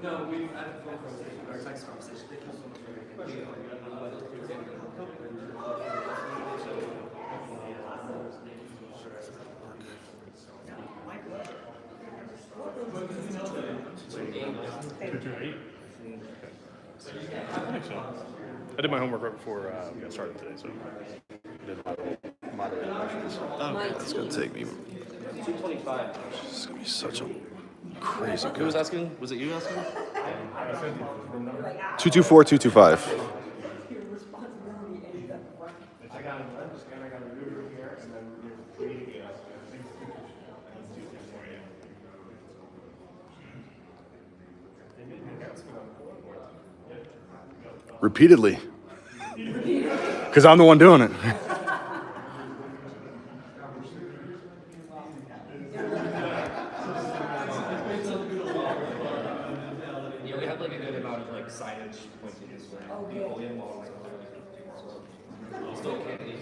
No, we've had a phone conversation, or text conversation. Thank you so much for your question. I did my homework right before we got started today, so did my moderate questions. Okay, it's gonna take me. 225. It's gonna be such a crazy. Who was asking? Was it you asking? 224, 225. I got a lunch and I got a Uber here and then we're meeting again. Repeatedly. Because I'm the one doing it. Yeah, we have like a good amount of like signage pointing this way. People in malls. Still can't leave.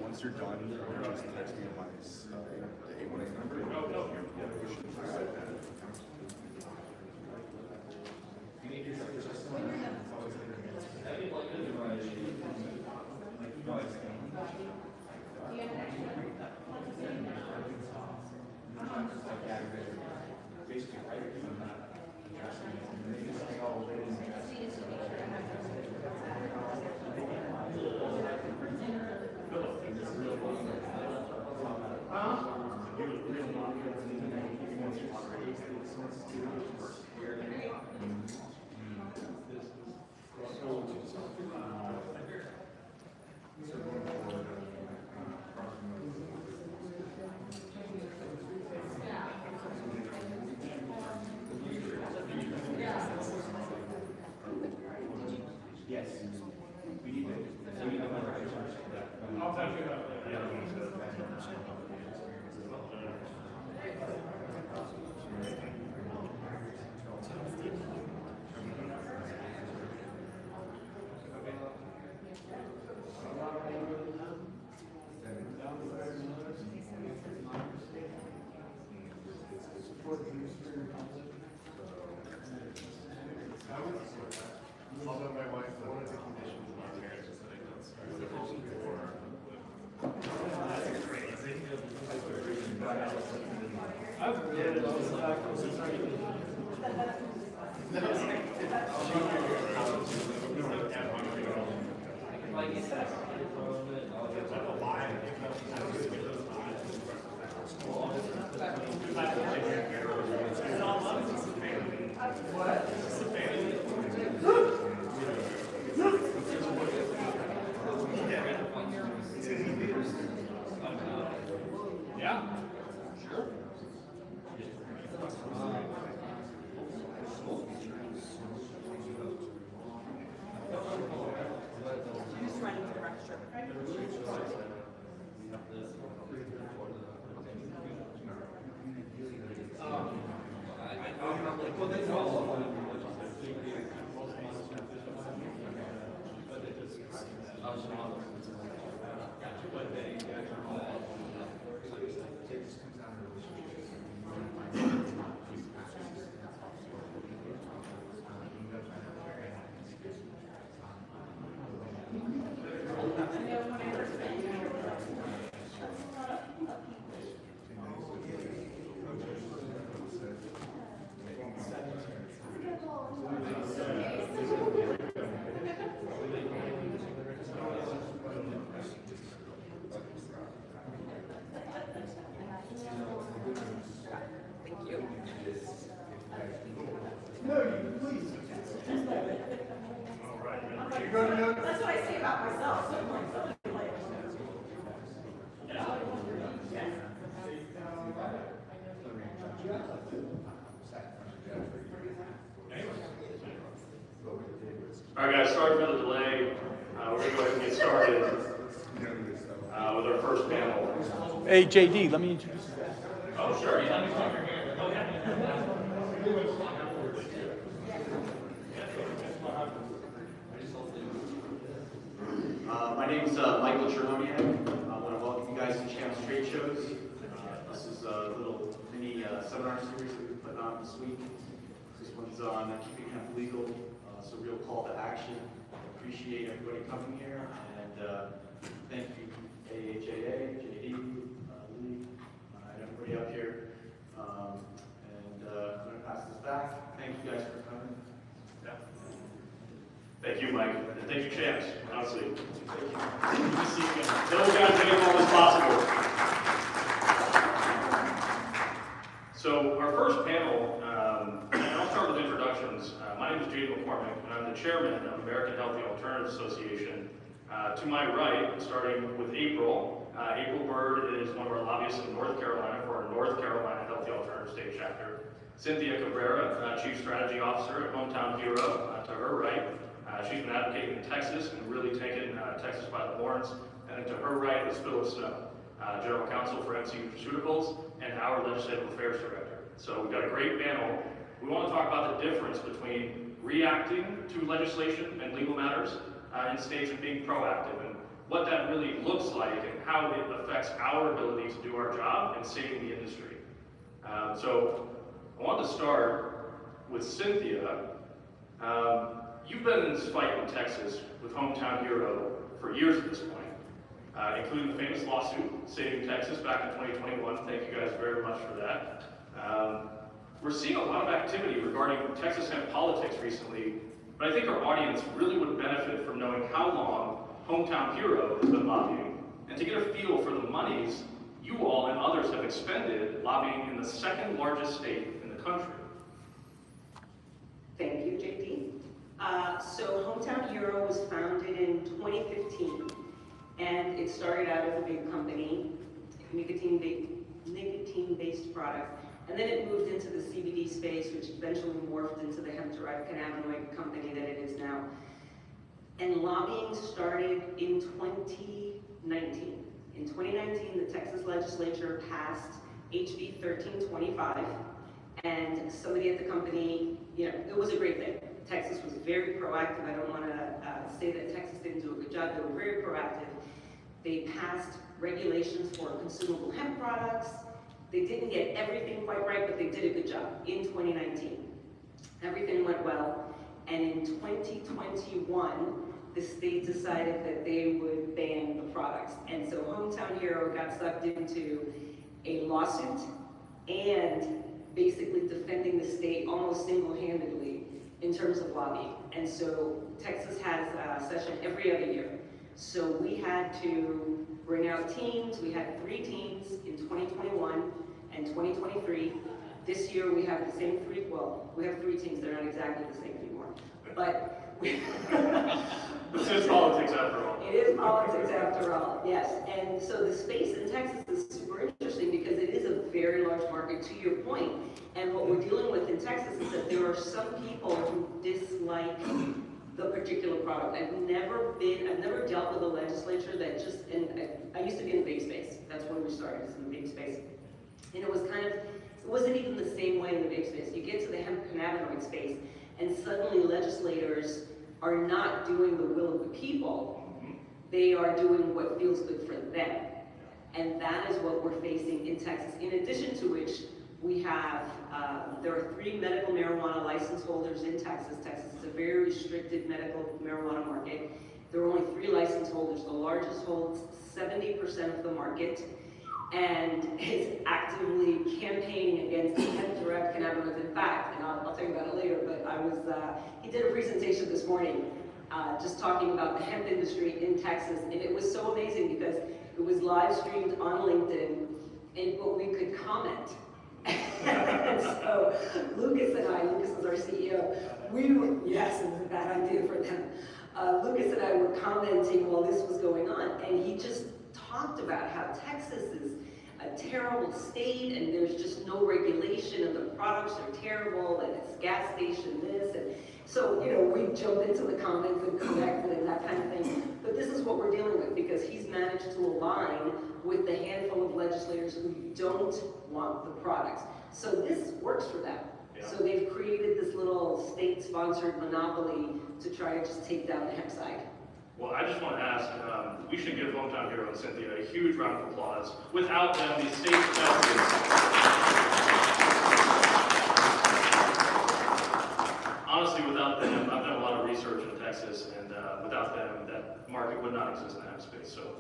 Once you're done, just text me my the A1 number. Although my wife, one of the conditions of our marriage is that I don't start Yeah. Sure. Just running to the restroom. That's what I say about myself. All right, guys, sorry for the delay. We're going to go ahead and get started with our first panel. Hey, JD, let me introduce you. Oh, sure. Yeah. Oh, yeah. My name's Michael Cheroniak. I want to welcome you guys to Champs Trade Shows. This is a little mini seminar series that we're putting on this week. This one's on keeping hemp legal. It's a real call to action. Appreciate everybody coming here, and thank you AHAA, JD, Lee, and everybody up here. I'm going to pass this back. Thank you guys for coming. Yeah. Thank you, Mike, and thank you, Champs, honestly. Thank you. Good to see you again. Those guys make all this possible. So our first panel, and I'll start with introductions. My name is Jay McCormick, and I'm the chairman of American Healthy Alternatives Association. To my right, starting with April, April Bird is one of our lobbyists in North Carolina for our North Carolina Healthy Alternatives State Chapter. Cynthia Cabrera, Chief Strategy Officer at Hometown Hero, to her right. She's been advocating in Texas and really taken Texas by the horns. And then to her right is Philip Snow, General Counsel for MC Nutraceuticals and our Legislative Affairs Director. So we've got a great panel. We want to talk about the difference between reacting to legislation and legal matters in states and being proactive, and what that really looks like and how it affects our ability to do our job and saving the industry. So I want to start with Cynthia. You've been in this fight in Texas with Hometown Hero for years at this point, including the famous lawsuit saving Texas back in 2021. Thank you guys very much for that. We're seeing a lot of activity regarding Texas hemp politics recently, but I think our audience really would benefit from knowing how long Hometown Hero has been lobbying, and to get a feel for the monies you all and others have expended lobbying in the second largest state in the country. Thank you, JD. So Hometown Hero was founded in 2015, and it started out as a big company, nicotine-based product, and then it moved into the CBD space, which eventually morphed into the hemp-derived cannabinoid company that it is now. And lobbying started in 2019. In 2019, the Texas legislature passed HB 1325, and somebody at the company, it was a great thing. Texas was very proactive. I don't want to say that Texas didn't do a good job. They were very proactive. They passed regulations for consumable hemp products, They didn't get everything quite right, but they did a good job in 2019. Everything went well, and in 2021, the state decided that they would ban the products. And so Hometown Hero got sucked into a lawsuit and basically defending the state almost single-handedly in terms of lobbying. And so Texas has a session every other year. So we had to bring out teams. We had 3 teams in 2021 and 2023. This year we have the same 3, well, we have 3 teams. They're not exactly the same anymore. But This is politics after all. it is politics after all, yes. And so the space in Texas is super interesting because it is a very large market, to your point. And what we're dealing with in Texas is that there are some people who dislike the particular product. I've never dealt with a legislature that just, and I used to be in the vape space. That's where we started, is in the vape space. And it was kind of, it wasn't even the same way in the vape space. You get to the hemp cannabinoid space, and suddenly legislators are not doing the will of the people. They are doing what feels good for them. And that is what we're facing in Texas. In addition to which, we have, there are 3 medical marijuana license holders in Texas. Texas is a very restricted medical marijuana market. There are only 3 license holders. The largest holds 70% of the market and is actively campaigning against hemp-derived cannabinoids. In fact, and I'll tell you about it later, but he did a presentation this morning just talking about the hemp industry in Texas, and it was so amazing because it was live streamed on LinkedIn, but we could comment. And so Lucas is our CEO, yes, it was a bad idea for them. Lucas and I were commenting while this was going on, and he just talked about how Texas is a terrible state and there's just no regulation and the products are terrible and it's gas station this, and so, we jump into the comments and correct and that kind of thing. But this is what we're dealing with because he's managed to align with the handful of legislators who don't want the products. So this works for them. Yeah. So they've created this little state-sponsored monopoly to try to just take down the hemp side. Well, I just want to ask, we should give Hometown Hero and Cynthia a huge round of applause. Without them, these state honestly, without them, I've done a lot of research in Texas, and without them, that market would not exist in the hemp space. So,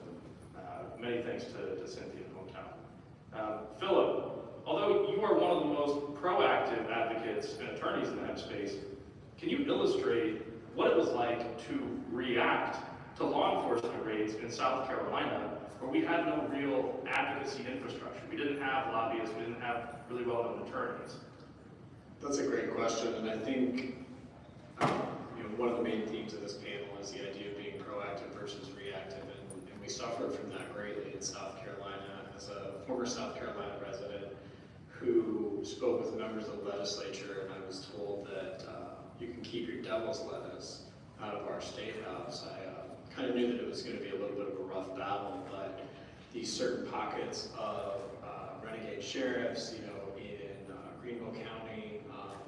many thanks to Cynthia and Hometown. Philip, although you are one of the most proactive advocates and attorneys in the hemp space, can you illustrate what it was like to react to law enforcement raids in South Carolina, where we had no real advocacy infrastructure? We didn't have lobbyists, we didn't have really well-known attorneys. That's a great question, and I think one of the main themes of this panel is the idea of being proactive versus reactive, and we suffered from that greatly in South Carolina. As a former South Carolina resident who spoke with members of the legislature, and I was told that you can keep your devil's lettuce out of our state house. I kind of knew that it was going to be a little bit of a rough battle, but these certain pockets of renegade sheriffs, in Greenville County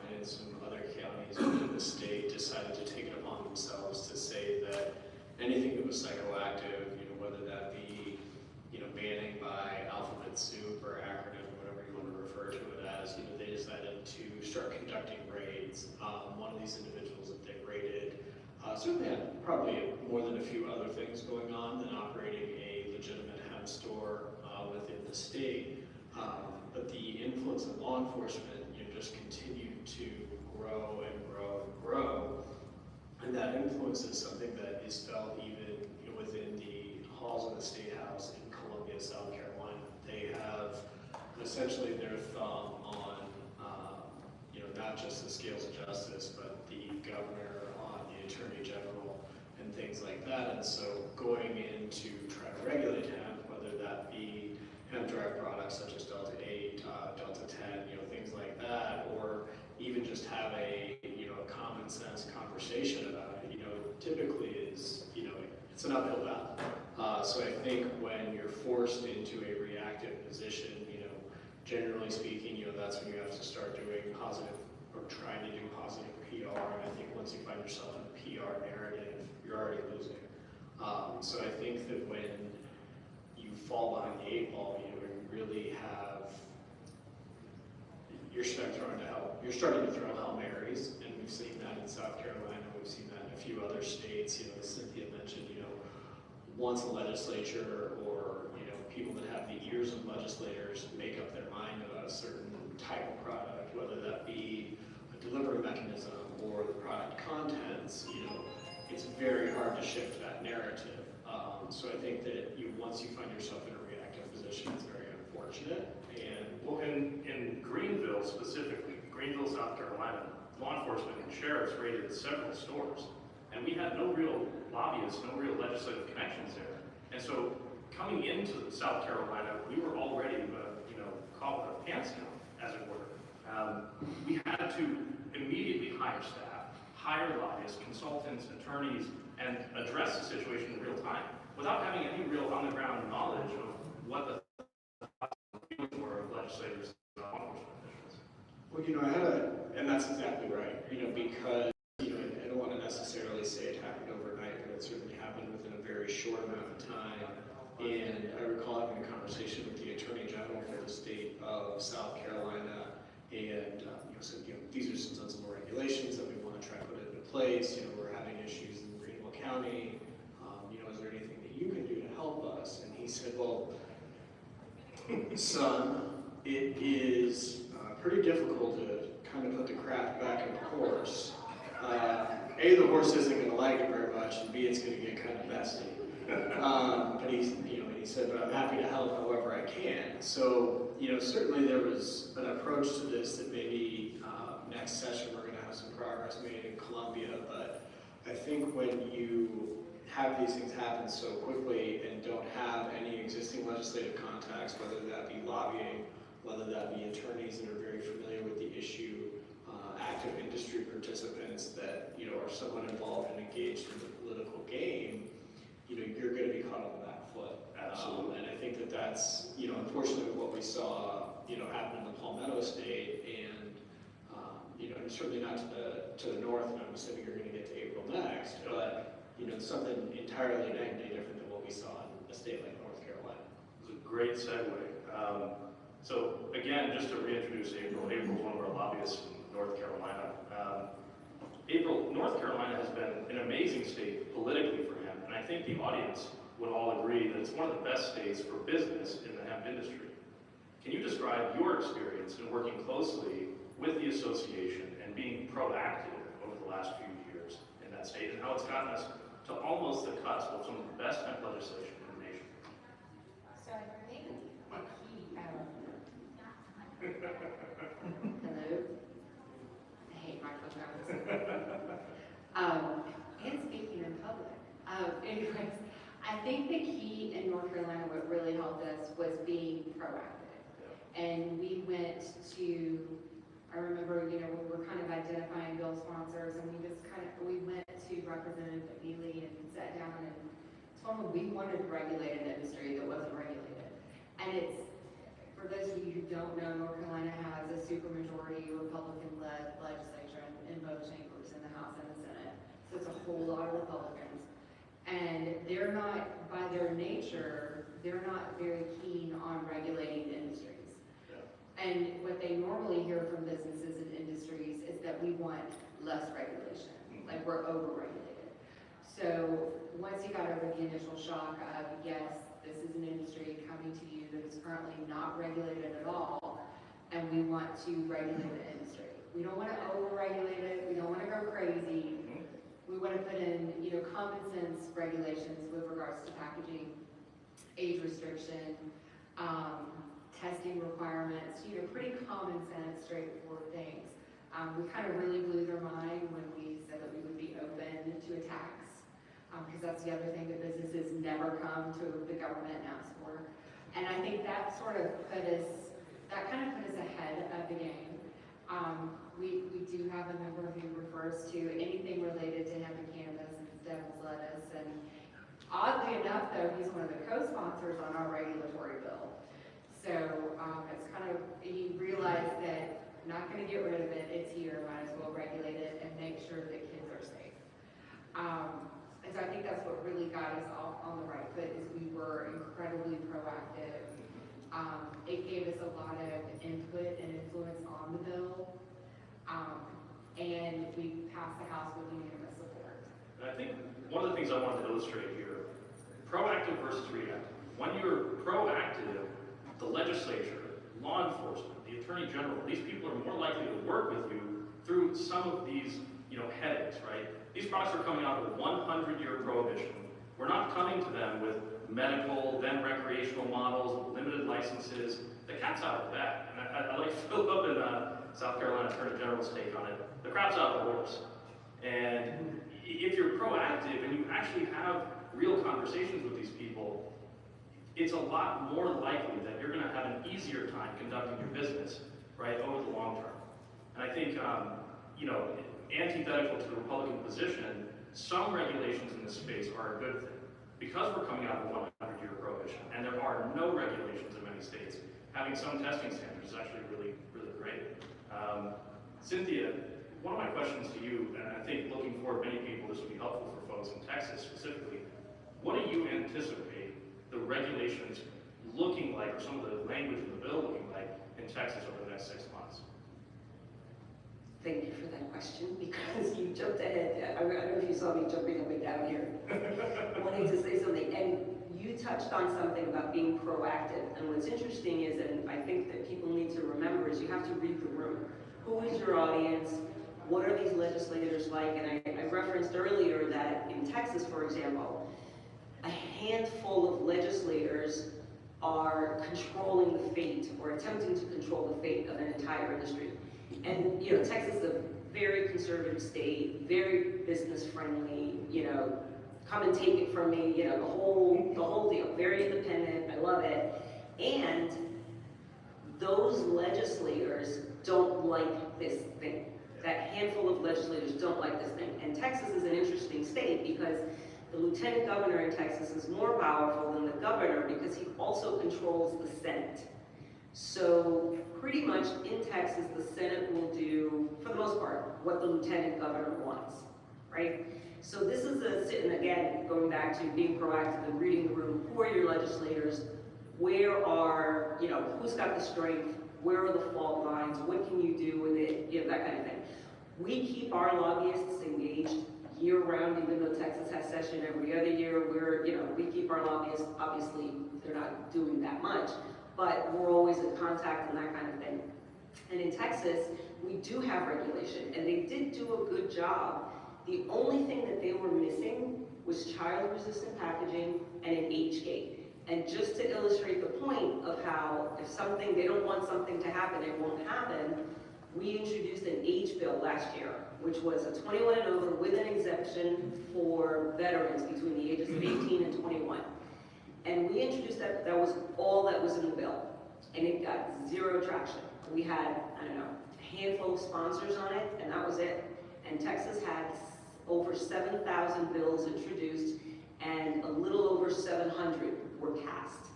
and in some other counties within the state, decided to take it upon themselves to say that anything that was psychoactive, whether that be, banning by alphabet soup or acronym, whatever you want to refer to it as, they decided to start conducting raids. One of these individuals that they raided certainly had probably more than a few other things going on than operating a legitimate hemp store within the state. But the influence of law enforcement just continued to grow and grow and grow. And that influence is something that is felt even within the halls of the State House in Columbia, South Carolina. They have essentially their thumb on not just the scales of justice, but the governor, on the attorney general, and things like that. And so going in to try to regulate hemp, whether that be hemp-derived products such as Delta 8, Delta 10, things like that, or even just have a common sense conversation about it, typically is, it's an uphill battle. So I think when you're forced into a reactive position, generally speaking, that's when you have to start doing positive or trying to do positive PR. And I think once you find yourself in a PR narrative, you're already losing. So I think that when you fall behind the 8 ball, you really have you're starting to throw Hail Marys, and we've seen that in South Carolina, we've seen that in a few other states, you know, as Cynthia mentioned, you know, once a legislature or, you know, people that have the ears of legislators make up their mind about a certain type of product, whether that be a delivery mechanism or the product contents, you know, it's very hard to shift that narrative. So I think that once you find yourself in a reactive position, it's very unfortunate. And Well, in Greenville specifically, Greenville, South Carolina, law enforcement and sheriffs raided several stores, and we had no real lobbyists, no real legislative connections there. And so coming into South Carolina, we were already, you know, caught with our pants down, as it were. We had to immediately hire staff, hire lobbyists, consultants, attorneys, and address the situation in real time without having any real on-the-ground knowledge of what the feelings were of legislators and law enforcement officials. well, you know, and that's exactly right, you know, because, you know, I don't want to necessarily say it happened overnight, but it certainly happened within a very short amount of time. And I recall having a conversation with the Attorney General for the state of South Carolina, and you know, said, you know, these are some sensible regulations that we want to try to put into place. You know, we're having issues in Greenville County. You know, is there anything that you can do to help us? And he said, well, son, it is pretty difficult to kind of put the craft back in the horse. A, the horse isn't going to like it very much, and B, it's going to get kind of messy. But he said, but I'm happy to help however I can. So, you know, certainly there was an approach to this that maybe next session we're going to have some progress made in Columbia. But I think when you have these things happen so quickly and don't have any existing legislative contacts, whether that be lobbying, whether that be attorneys that are very familiar with the issue, active industry participants that, you know, are somewhat involved and engaged in the political game, you know, you're going to be caught on the back foot. Absolutely. And I think that that's, you know, unfortunately what we saw, you know, happen in the Palmetto State, and you know, and certainly not to the north, and I'm assuming you're going to get to April next, but you know, something entirely night and day different than what we saw in a state like North Carolina. It was a great segue. So again, just to reintroduce April, April's one of our lobbyists in North Carolina. North Carolina has been an amazing state politically for hemp, and I think the audience would all agree that it's one of the best states for business in the hemp industry. Can you describe your experience in working closely with the association and being proactive over the last few years in that state, and how it's gotten us to almost the cusp of some of the best hemp legislation in the nation? So I think the key, Hello? I hate microphones. And speaking in public. Anyways, I think the key in North Carolina, what really helped us was being proactive. And we went to, I remember, you know, we were kind of identifying bill sponsors, and we went to Representative Neely and sat down and told him we wanted to regulate an industry that wasn't regulated. And it's, for those of you who don't know, North Carolina has a supermajority Republican-led legislature in both chambers, in the House and the Senate. So it's a whole lot of Republicans. And they're not, by their nature, they're not very keen on regulating industries. And what they normally hear from businesses and industries is that we want less regulation, like we're over-regulated. So once you got over the initial shock of, yes, this is an industry coming to you that is currently not regulated at all, and we want to regulate the industry. We don't want to over-regulate it, we don't want to go crazy. We want to put in, you know, common sense regulations with regards to packaging, age restriction, testing requirements, you know, pretty common sense, straightforward things. We kind of really blew their mind when we said that we would be open to a tax, because that's the other thing that businesses never come to the government and ask for. And I think that sort of kind of put us ahead of the game. We do have a member who refers to anything related to hemp and cannabis as devil's lettuce, and oddly enough, though, he's one of the co-sponsors on our regulatory bill. So it's kind of, you realize that you're not going to get rid of it, it's here, might as well regulate it and make sure that kids are safe. And so I think that's what really got us all on the right foot, is we were incredibly proactive. It gave us a lot of input and influence on the bill. And we passed the House with unanimous support. And I think one of the things I wanted to illustrate here, proactive versus reactive. When you're proactive, the legislature, law enforcement, the attorney general, these people are more likely to work with you through some of these, headaches, right? These products are coming out of a 100-year prohibition. We're not coming to them with medical, then recreational models, limited licenses. The cat's out of the bag. And I like Philip in South Carolina Attorney General's take on it. The crap's out of the horse. And if you're proactive and you actually have real conversations with these people, it's a lot more likely that you're going to have an easier time conducting your business, right, over the long term. And I think, antithetical to the Republican position, some regulations in this space are a good thing. Because we're coming out of a 100-year prohibition, and there are no regulations in many states, having some testing standards is actually really, really great. Cynthia, one of my questions to you, and I think looking forward, many people, this will be helpful for folks in Texas specifically, what do you anticipate the regulations looking like, or some of the language in the bill looking like in Texas over the next 6 months? Thank you for that question, because you jumped ahead. I don't know if you saw me jumping up and down here, wanting to say something. And you touched on something about being proactive. And what's interesting is, and I think that people need to remember, is you have to read the room. Who is your audience? What are these legislators like? And I referenced earlier that in Texas, for example, a handful of legislators are controlling the fate, or attempting to control the fate of an entire industry. And, Texas is a very conservative state, very business friendly, come and take it from me, the whole deal, very independent, I love it. And those legislators don't like this thing. That handful of legislators don't like this thing. And Texas is an interesting state because the lieutenant governor in Texas is more powerful than the governor because he also controls the Senate. So pretty much in Texas, the Senate will do, for the most part, what the lieutenant governor wants, right? So this is and again, going back to being proactive and reading the room, who are your legislators? Where are, who's got the strength? Where are the fault lines? What can you do with it? That kind of thing. We keep our lobbyists engaged year-round, even though Texas has session every other year. We keep our lobbyists, obviously, they're not doing that much, but we're always in contact and that kind of thing. And in Texas, we do have regulation, and they did do a good job. The only thing that they were missing was child-resistant packaging and an age gate. And just to illustrate the point of how if they don't want something to happen, it won't happen, we introduced an age bill last year, which was a 21 and over with an exemption for veterans between the ages of 18 and 21. And we introduced that was all that was in the bill. And it got zero traction. We had, a handful of sponsors on it, and that was it. And Texas had over 7,000 bills introduced, and a little over 700 were passed.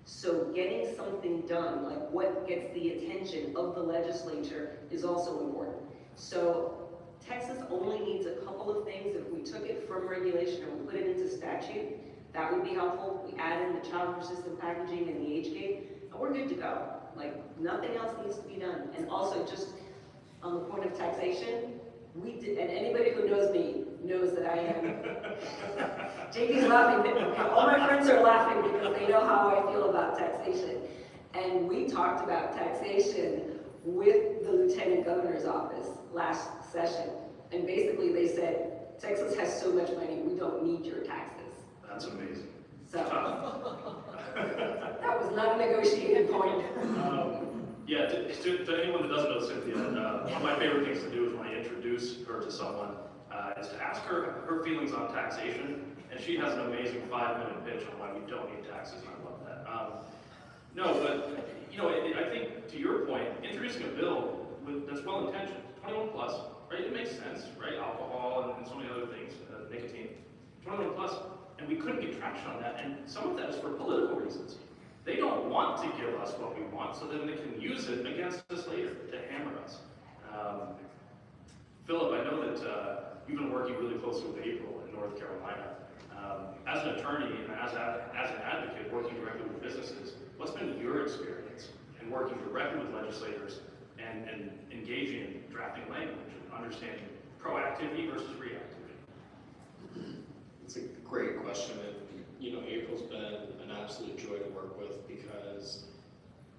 So getting something done, like what gets the attention of the legislature, is also important. So Texas only needs a couple of things. If we took it from regulation and we put it into statute, that would be helpful. We add in the child-resistant packaging and the age gate, and we're good to go. Like, nothing else needs to be done. And also, just on the point of taxation, we did, and anybody who knows me knows that I am. JP's laughing, all my friends are laughing because they know how I feel about taxation. And we talked about taxation with the Lieutenant Governor's office last session. And basically they said, Texas has so much money, we don't need your taxes. That's amazing. So, that was not a negotiated point. To anyone that doesn't know Cynthia, one of my favorite things to do is when I introduce her to someone, is to ask her feelings on taxation, and she has an amazing 5-minute pitch on why we don't need taxes, and I love that. I think to your point, introducing a bill that's well-intentioned, 21 plus, right? It makes sense, right? Alcohol and so many other things, nicotine, 21 plus. And we couldn't get traction on that, and some of that is for political reasons. They don't want to give us what we want, so then they can use it against us later to hammer us. Philip, I know that you've been working really closely with April in North Carolina. As an attorney and as an advocate working directly with businesses, what's been your experience in working directly with legislators and engaging in drafting language and understanding proactivity versus reactivity? It's a great question, and April's been an absolute joy to work with because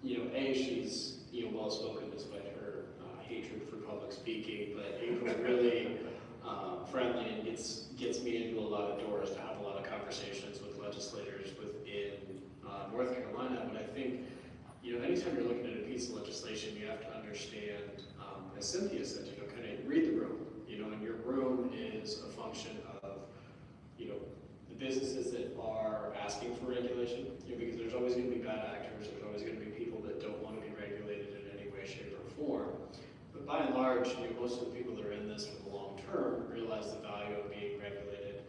she's well spoken despite her hatred for public speaking, but April's really friendly and gets me into a lot of doors to have a lot of conversations with legislators within North Carolina. But I think anytime you're looking at a piece of legislation, you have to understand, as Cynthia said, kind of read the room. And your room is a function of the businesses that are asking for regulation, because there's always going to be bad actors, there's always going to be people that don't want to be regulated in any way, shape, or form. But by and large, most of the people that are in this for the long term realize the value of being regulated,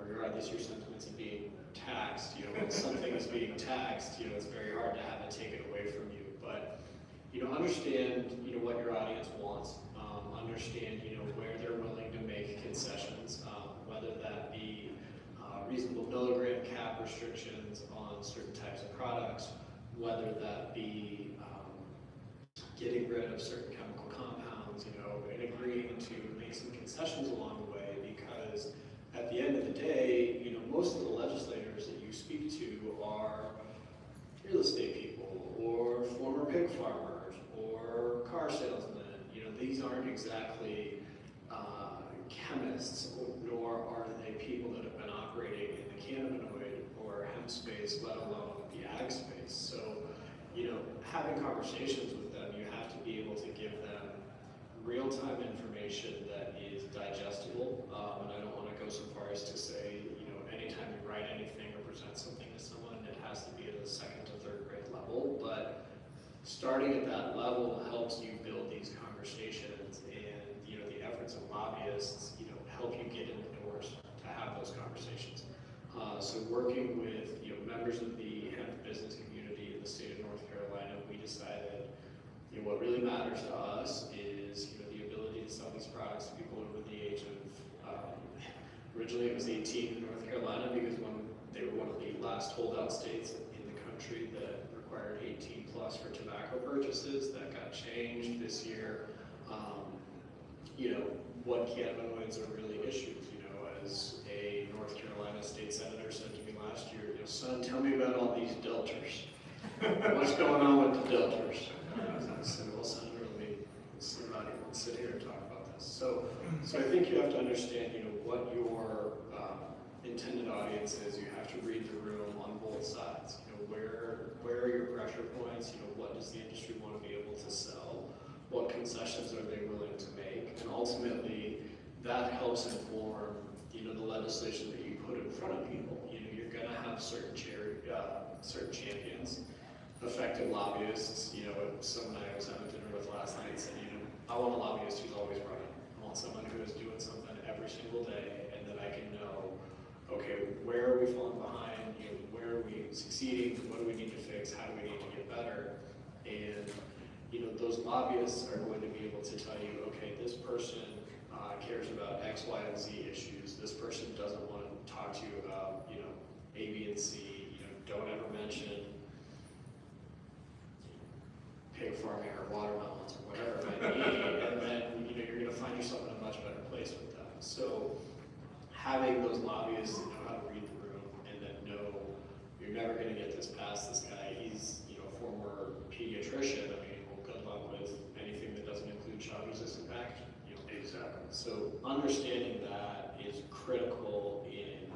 regardless your sentiments of being taxed. When something is being taxed, it's very hard to have it taken away from you. But understand what your audience wants, understand where they're willing to make concessions, whether that be reasonable milligram cap restrictions on certain types of products, whether that be getting rid of certain chemical compounds, and agreeing to make some concessions along the way, because at the end of the day, most of the legislators that you speak to are real estate people or former pig farmers or car salesmen. These aren't exactly chemists, nor are they people that have been operating in the cannabinoid or hemp space, let alone the ag space. So, having conversations with them, you have to be able to give them real-time information that is digestible. And I don't want to go so far as to say, anytime you write anything or present something to someone, it has to be at a second to third grade level. But starting at that level helps you build these conversations, and the efforts of lobbyists help you get in the doors to have those conversations. So working with members of the hemp business community in the state of North Carolina, we decided what really matters to us is the ability to sell these products to people over the age of originally it was 18 in North Carolina, because they were one of the last holdout states in the country that required 18 plus for tobacco purchases. That got changed this year. What cannabinoids are really issues. As a North Carolina state senator said to me last year, son, tell me about all these delters. What's going on with the delters? I said, well, Senator, let's sit here and talk about this. So I think you have to understand, what your intended audience is. You have to read the room on both sides. Where are your pressure points? What does the industry want to be able to sell? What concessions are they willing to make? And ultimately, that helps inform, the legislation that you put in front of people. You're going to have certain champions, effective lobbyists. Someone I was having dinner with last night said, I want a lobbyist who's always running. I want someone who is doing something every single day, and that I can know, okay, where are we falling behind? Where are we succeeding? What do we need to fix? How do we need to get better? And those lobbyists are going to be able to tell you, okay, this person cares about X, Y, and Z issues. This person doesn't want to talk to you about, A, B, and C. Don't ever mention pig farming or watermelons or whatever it might be. And then, you're going to find yourself in a much better place with them. So having those lobbyists that know how to read the room and that know you're never going to get this past this guy. He's, a former pediatrician. Good luck with anything that doesn't include child-resistant packaging. Exactly. So understanding that is critical in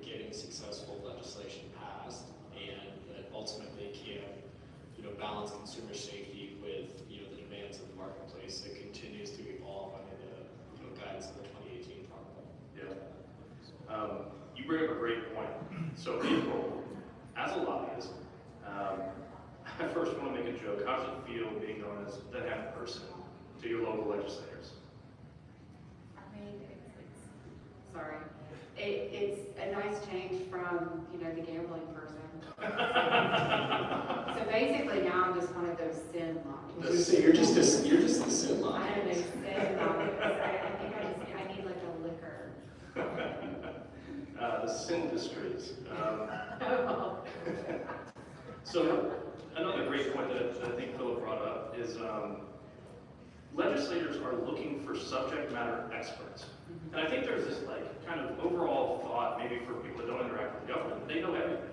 getting successful legislation passed, and that ultimately can balance consumer safety with the demands of the marketplace that continues to evolve under the guidance of the 2018 Farm Bill. Yeah. You bring up a great point. So April, as a lobbyist, I first want to make a joke. How does it feel being known as the hemp person to your local legislators? I mean, sorry. It's a nice change from, the gambling person. So basically now I'm just one of those sin lobbyists. You're just the sin I lobbyist. am a sin lobbyiist. I think I need like a liquor. The So another great point that I think Philip brought up is legislators are looking for subject matter experts. And I think there's this like kind of overall thought, maybe for people that don't interact with government, they know everything.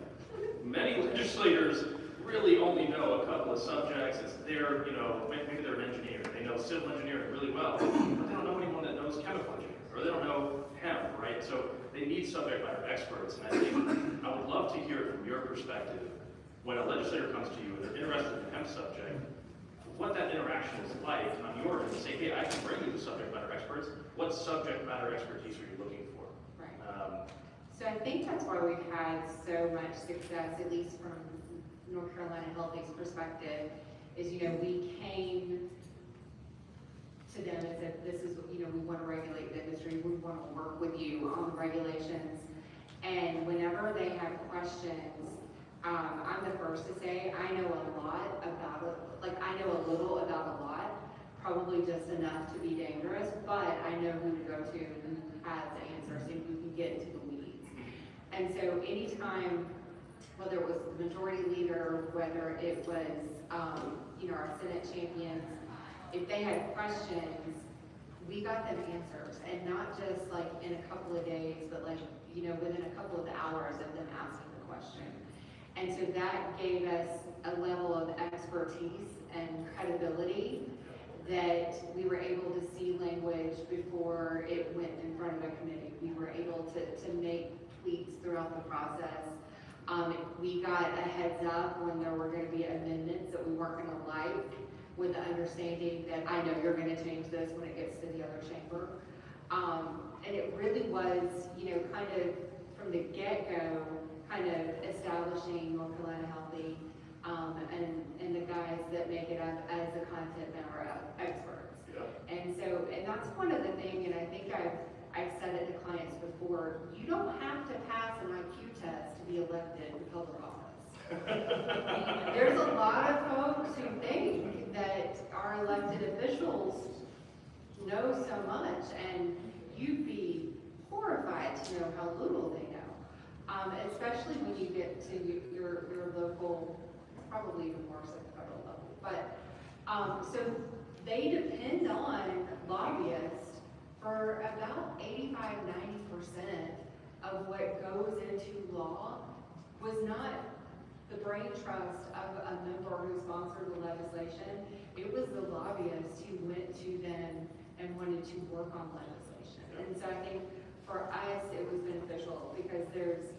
Many legislators really only know a couple of subjects. It's their, maybe they're an engineer. They know civil engineering really well, but they don't know anyone that knows chemical engineering, or they don't know hemp, right? So they need subject matter experts. And I think I would love to hear from your perspective, when a legislator comes to you and they're interested in the hemp subject, what that interaction is like on your end. Say, hey, I can bring you the subject matter experts. What subject matter expertise are you looking for? Right. So I think that's why we've had so much success, at least from North Carolina Healthy's perspective, is, we came to them and said, this is, we want to regulate the industry, we want to work with you on the regulations. And whenever they have questions, I'm the first to say, I know a lot about it, I know a little about a lot, probably just enough to be dangerous, but I know who to go to and who has the answers, and who can get into the weeds. And so anytime, whether it was the majority leader, whether it was, our Senate champions, if they had questions, we got them answers, and not just in a couple of days, but within a couple of hours of them asking the question. And so that gave us a level of expertise and credibility that we were able to see language before it went in front of a committee. We were able to make tweaks throughout the process. We got a heads up when there were going to be amendments that we weren't going to like, with the understanding that I know you're going to change this when it gets to the other chamber. And it really was, kind of from the get-go, kind of establishing North Carolina Healthy and the guys that make it up as the content member experts. Yeah. And that's one of the things, and I think I've said it to clients before, you don't have to pass an IQ test to be elected to public office. There's a lot of folks who think that our elected officials know so much, and you'd be horrified to know how little they know, especially when you get to your local, probably even more so at the federal level. But so they depend on lobbyists for about 85–90% of what goes into law was not the brain trust of a member who sponsored the legislation. It was the lobbyists who went to them and wanted to work on legislation. And so I think for us, it was beneficial because there's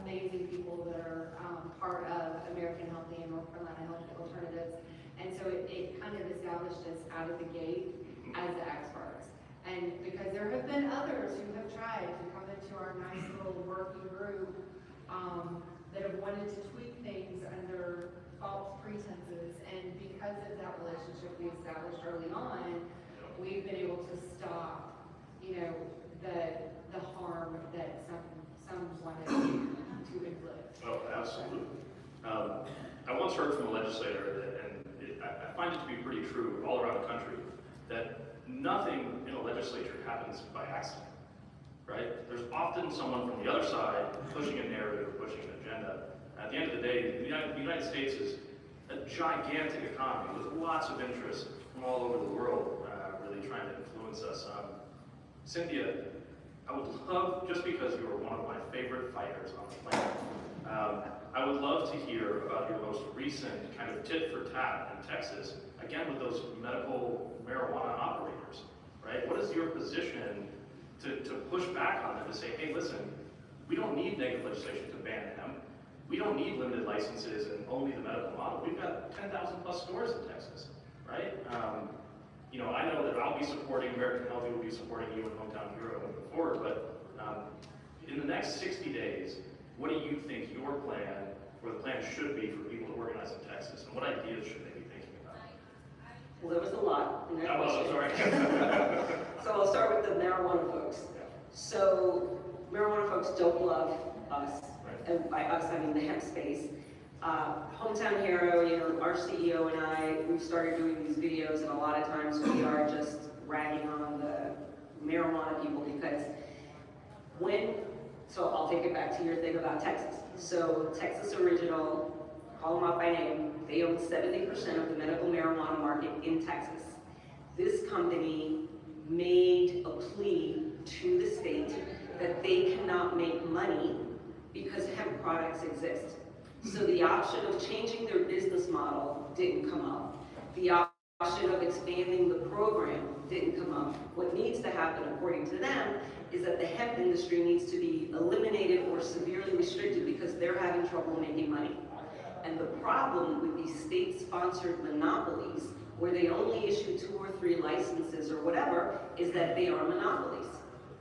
amazing people that are part of American Healthy and North Carolina Health Alternatives. And so it kind of established us out of the gate as the experts. And because there have been others who have tried to come into our nice little working group that have wanted to tweak things under false pretenses. And because of that relationship we established early on, we've been able to stop, the harm that some wanted to inflict. Oh, absolutely. I once heard from a legislator, I find it to be pretty true all around the country, that nothing in a legislature happens by accident, right? There's often someone from the other side pushing a narrative or pushing an agenda. At the end of the day, the United States is a gigantic economy with lots of interest from all over the world really trying to influence us. Cynthia, I would love, just because you are one of my favorite fighters on the planet, I would love to hear about your most recent kind of tit for tat in Texas, again with those medical marijuana operators, right? What is your position to push back on them to say, hey, listen, we don't need negative legislation to ban hemp. We don't need limited licenses and only the medical model. We've got 10,000 plus stores in Texas, right? I know that I'll be supporting American Healthy, will be supporting you and Hometown Hero moving forward, but in the next 60 days, what do you think your plan, or the plan should be for people to organize in Texas, and what ideas should they be thinking about? Well, there was a lot in that question. Sorry. So I'll start with the marijuana folks. So marijuana folks don't love us, and by us I mean the hemp space. Hometown Hero, our CEO and I, we've started doing these videos, and a lot of times we are just ragging on the marijuana people because so I'll take it back to your thing about Texas. So Texas Original, call them out by name, they own 70% of the medical marijuana market in Texas. This company made a plea to the state that they cannot make money because hemp products exist. So the option of changing their business model didn't come up. The option of expanding the program didn't come up. What needs to happen, according to them, is that the hemp industry needs to be eliminated or severely restricted because they're having trouble making money. And the problem with these state-sponsored monopolies, where they only issue 2 or 3 licenses or whatever, is that they are monopolies.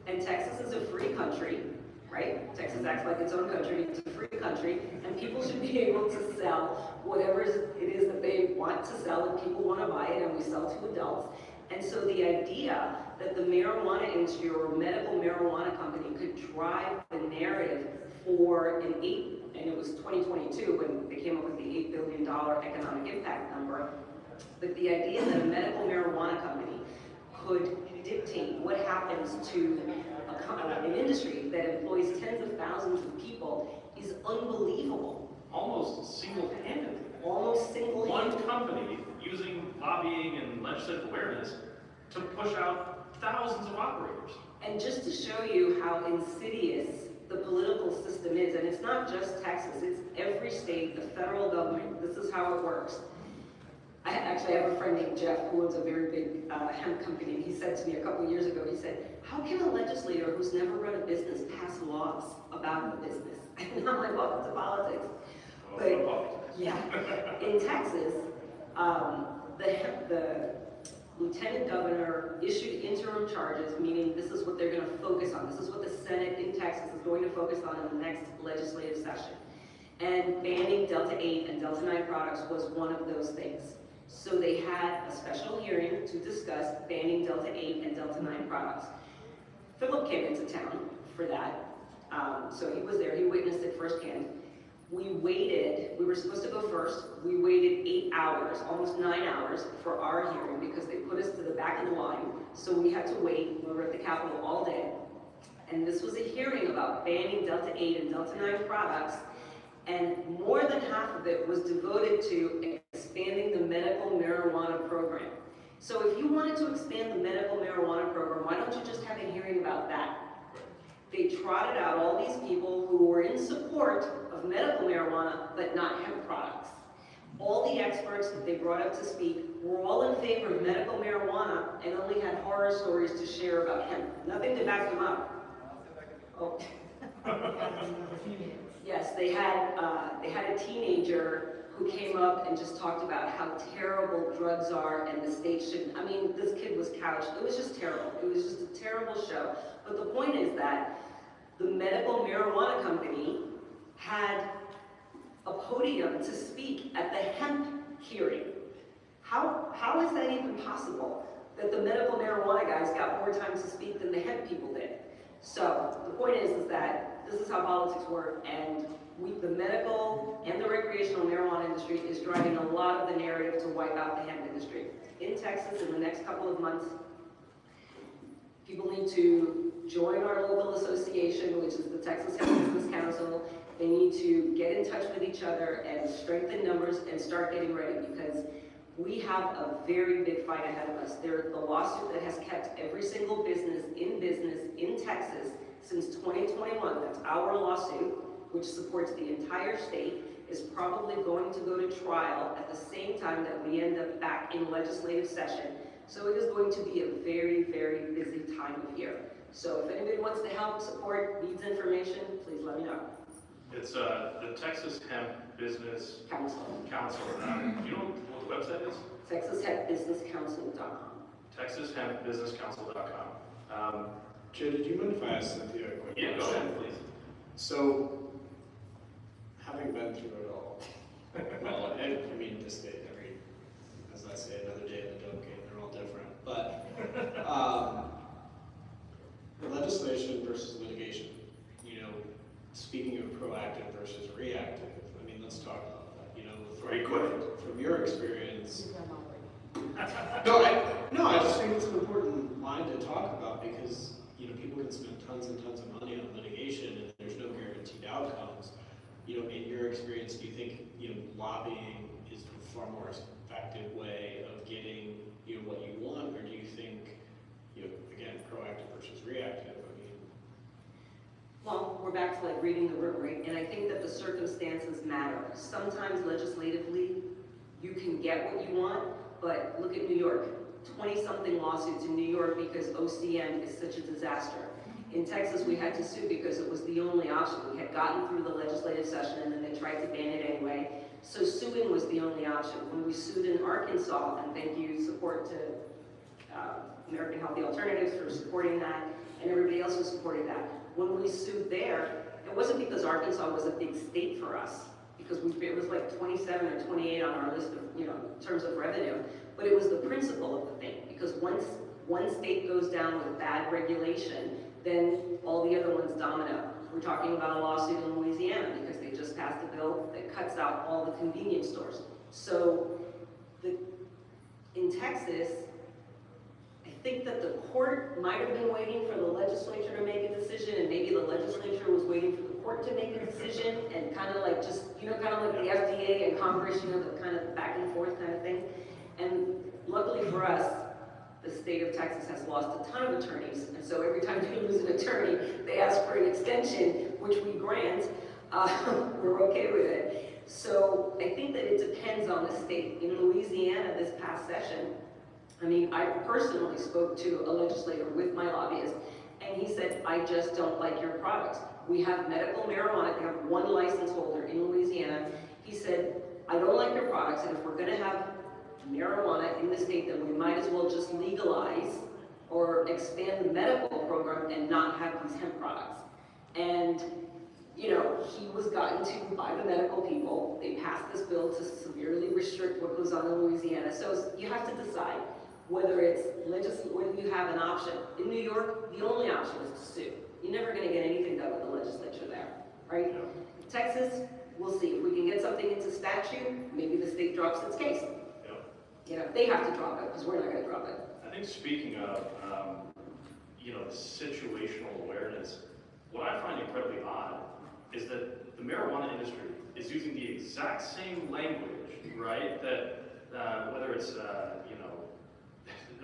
And Texas is a free country, right? Texas acts like its own country, it's a free country, and people should be able to sell whatever it is that they want to sell, and people want to buy it, and we sell to adults. And so the idea that the marijuana industry or a medical marijuana company could drive the narrative for and it was 2022 when they came up with the $8 billion economic impact number, but the idea that a medical marijuana company could dictate what happens to an industry that employs tens of thousands of people is unbelievable. Almost single-handedly. Almost single-handedly. One company using lobbying and legislative awareness to push out thousands of operators. And just to show you how insidious the political system is, and it's not just Texas, it's every state, the federal government, this is how it works. I actually have a friend named Jeff who owns a very big hemp company, and he said to me a couple years ago, he said, how can a legislator who's never run a business pass laws about the business? And I'm like, welcome to politics. But yeah, in Texas, the lieutenant governor issued interim charges, meaning this is what they're going to focus on. This is what the Senate in Texas is going to focus on in the next legislative session. And banning Delta 8 and Delta 9 products was one of those things. So they had a special hearing to discuss banning Delta 8 and Delta 9 products. Philip came into town for that. So he was there, he witnessed it firsthand. We were supposed to go first. We waited 8 hours, almost 9 hours for our hearing because they put us to the back of the line. So we had to wait. We were at the Capitol all day. And this was a hearing about banning Delta 8 and Delta 9 products. And more than half of it was devoted to expanding the medical marijuana program. So if you wanted to expand the medical marijuana program, why don't you just have a hearing about that? They trotted out all these people who were in support of medical marijuana, but not hemp products. All the experts that they brought up to speak were all in favor of medical marijuana and only had horror stories to share about hemp. Nothing to back them up. Oh. Yes, they had a teenager who came up and just talked about how terrible drugs are and the state shouldn't. I mean, this kid was couched. It was just terrible. It was just a terrible show. But the point is that the medical marijuana company had a podium to speak at the hemp hearing. How is that even possible? That the medical marijuana guys got more time to speak than the hemp people did. So the point is that this is how politics work, and the medical and the recreational marijuana industry is driving a lot of the narrative to wipe out the hemp industry. In Texas, in the next couple of months, people need to join our local association, which is the Texas Hemp Business Council. They need to get in touch with each other and strengthen numbers and start getting ready, because we have a very big fight ahead of us. The lawsuit that has kept every single business in Texas since 2021, that's our lawsuit, which supports the entire state, is probably going to go to trial at the same time that we end up back in legislative session. So it is going to be a very, very busy time of year. So if anybody wants to help, support, needs information, please let me know. It's the Texas Hemp Business Council. Do you know what the website is? TexasHempBusinessCouncil.com. TexasHempBusinessCouncil.com. Joe, did you mind if I ask Cynthia a quick Yeah, go question? ahead, please. So, having been through it all, well, I mean, this day, as I say, another day in the dope game, they're all different. But legislation versus litigation, speaking of proactive versus reactive, I mean, let's talk about that. Very quick. From your experience. No, I just think it's an important line to talk about, because people can spend tons and tons of money on litigation and there's no guaranteed outcomes. In your experience, do you think lobbying is a far more effective way of getting, what you want, or do you think, again, proactive versus reactive? I mean, Well, we're back to like reading the room, right? And I think that the circumstances matter. Sometimes legislatively, you can get what you want, but look at New York. 20-something lawsuits in New York because OCM is such a disaster. In Texas, we had to sue because it was the only option. We had gotten through the legislative session and then they tried to ban it anyway. So suing was the only option. When we sued in Arkansas, and thank you, support to American Healthy Alternatives for supporting that, and everybody else who supported that. When we sued there, it wasn't because Arkansas was a big state for us, because it was like 27 or 28 on our list of, in terms of revenue, but it was the principle of the thing, because once one state goes down with bad regulation, then all the other ones domino. We're talking about a lawsuit in Louisiana because they just passed a bill that cuts out all the convenience stores. So in Texas, I think that the court might have been waiting for the legislature to make a decision, and maybe the legislature was waiting for the court to make a decision, and kind of like just, kind of like the FDA and Congress, the kind of back and forth kind of thing. And luckily for us, the state of Texas has lost a ton of attorneys, and so every time you lose an attorney, they ask for an extension, which we grant. We're okay with it. So I think that it depends on the state. In Louisiana this past session, I personally spoke to a legislator with my lobbyist, and he said, I just don't like your products. We have medical marijuana, we have one license holder in Louisiana. He said, I don't like your products, and if we're gonna have marijuana in the state, then we might as well just legalize or expand the medical program and not have these hemp products. And he was gotten to by the medical people. They passed this bill to severely restrict what goes on in Louisiana. So you have to decide whether it's whether you have an option. In New York, the only option is to sue. You're never going to get anything done with the legislature there, right? Yeah. Texas, we'll see. If we can get something into statute, maybe the state drops its case. They have to drop it because we're not going to drop it. I think speaking of, situational awareness, what I find incredibly odd is that the marijuana industry is using the exact same language, right? That whether it's,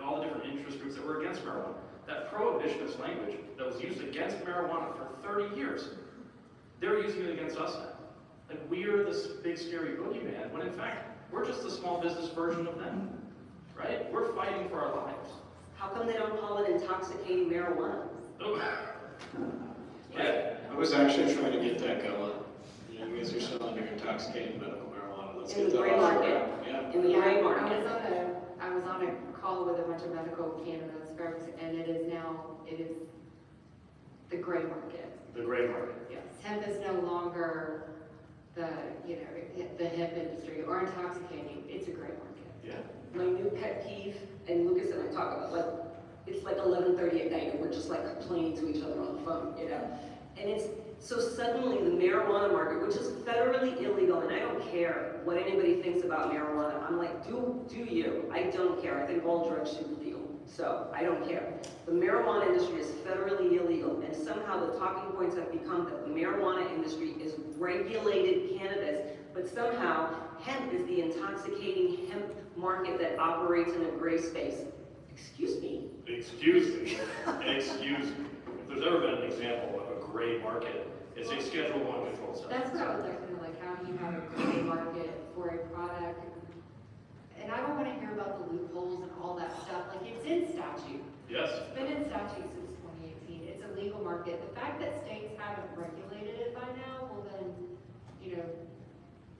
all the different interest groups that were against marijuana, that prohibitionist language that was used against marijuana for 30 years, they're using it against us now. Like, we're this big scary boogeyman, when in fact, we're just a small business version of them, right? We're fighting for our lives. How come they don't call it intoxicating marijuana? Oh. Yeah, I was actually trying to get that going. You guys are selling your intoxicating medical marijuana. Let's In get the that gray off the market. ground. Yeah. In the gray market. I was on a call with a bunch of medical cannabis folks, and it is the gray market. The gray market. Yes, hemp is no longer the hemp industry or intoxicating. It's a gray market. Yeah. My new pet peeve, and Lucas and I talk about, it's like 11:30 at night and we're just like complaining to each other on the phone, And it's, so suddenly the marijuana market, which is federally illegal, and I don't care what anybody thinks about marijuana. I'm like, do you? I don't care. I think all drugs should be legal. So I don't care. The marijuana industry is federally illegal, and somehow the talking points have become that the marijuana industry is regulated cannabis, but somehow hemp is the intoxicating hemp market that operates in a gray space. Excuse me. Excuse me. Excuse me. If there's ever been an example of a gray market, it's a Schedule I controlled substance. That's what I was like, how do you have a gray market for a product? And I don't want to hear about the loopholes and all that stuff. Like, it's in statute. Yes. It's been in statute since 2018. It's a legal market. The fact that states haven't regulated it by now, well then,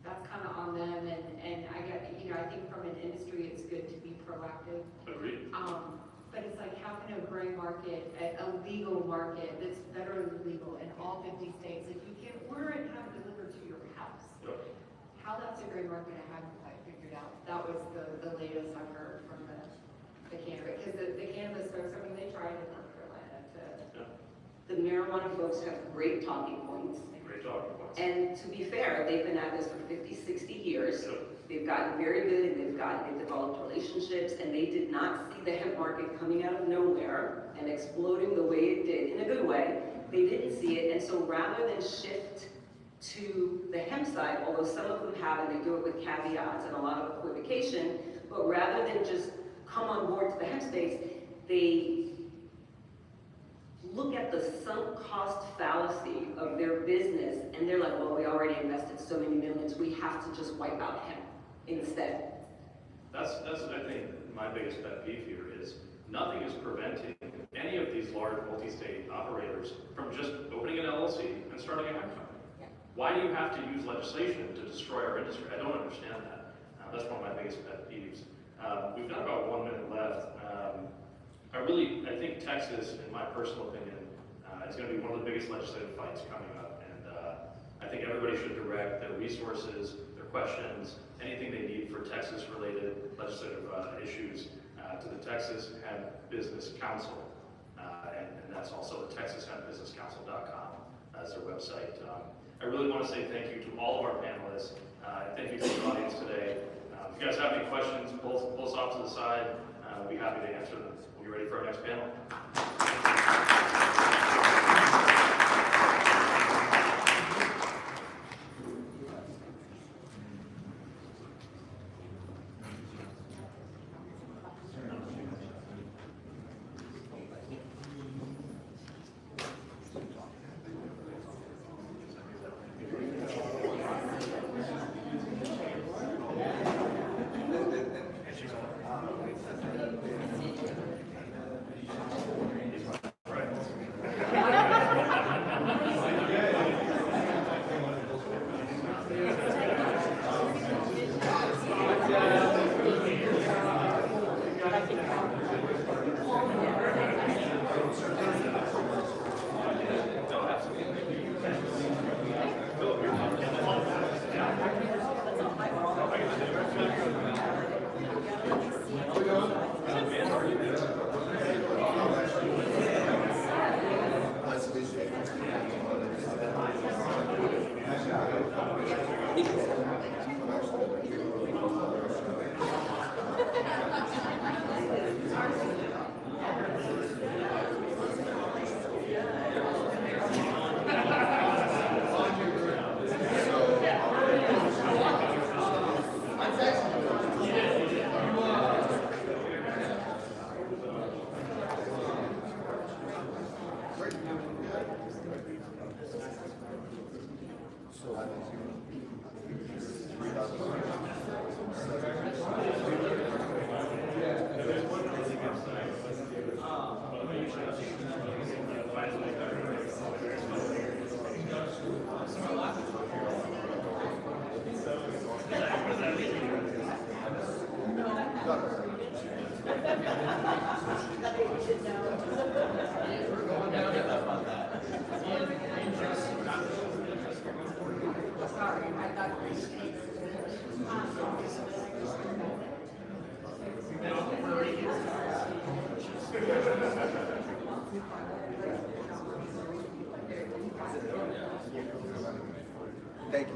that's kind of on them. And I get, I think from an industry, it's good to be proactive. Agreed. But it's like, how can a gray market, a legal market that's federally legal in all 50 states, if you can't order it and have it delivered to your house? Yep. How that's a gray market, I haven't quite figured out. That was the latest I've heard from the cannabis, because the cannabis folks, they tried in North Carolina to. Yeah. The marijuana folks have great talking points. Great talking points. And to be fair, they've been at this for 50, 60 years. Yep. They've gotten very good, and they've developed relationships, and they did not see the hemp market coming out of nowhere and exploding the way it did, in a good way. They didn't see it, and so rather than shift to the hemp side, although some of them have, and they do it with caveats and a lot of equivocation, but rather than just come on board to the hemp space, they look at the sunk cost fallacy of their business, and they're like, well, we already invested so many millions, we have to just wipe out hemp instead. That's I think my biggest pet peeve here is nothing is preventing any of these large multi-state operators from just opening an LLC and starting a hemp company. Yeah. Why do you have to use legislation to destroy our industry? I don't understand that. That's one of my biggest pet peeves. We've got about 1 minute left. I think Texas, in my personal opinion, is going to be one of the biggest legislative fights coming up. And I think everybody should direct their resources, their questions, anything they need for Texas-related legislative issues to the Texas Hemp Business Council. And that's also the TexasHempBusinessCouncil.com as their website. I really want to say thank you to all of our panelists. And thank you to the audience today. If you guys have any questions, pull us off to the side. We'll be happy to answer them. We'll be ready for our next panel. Thank you.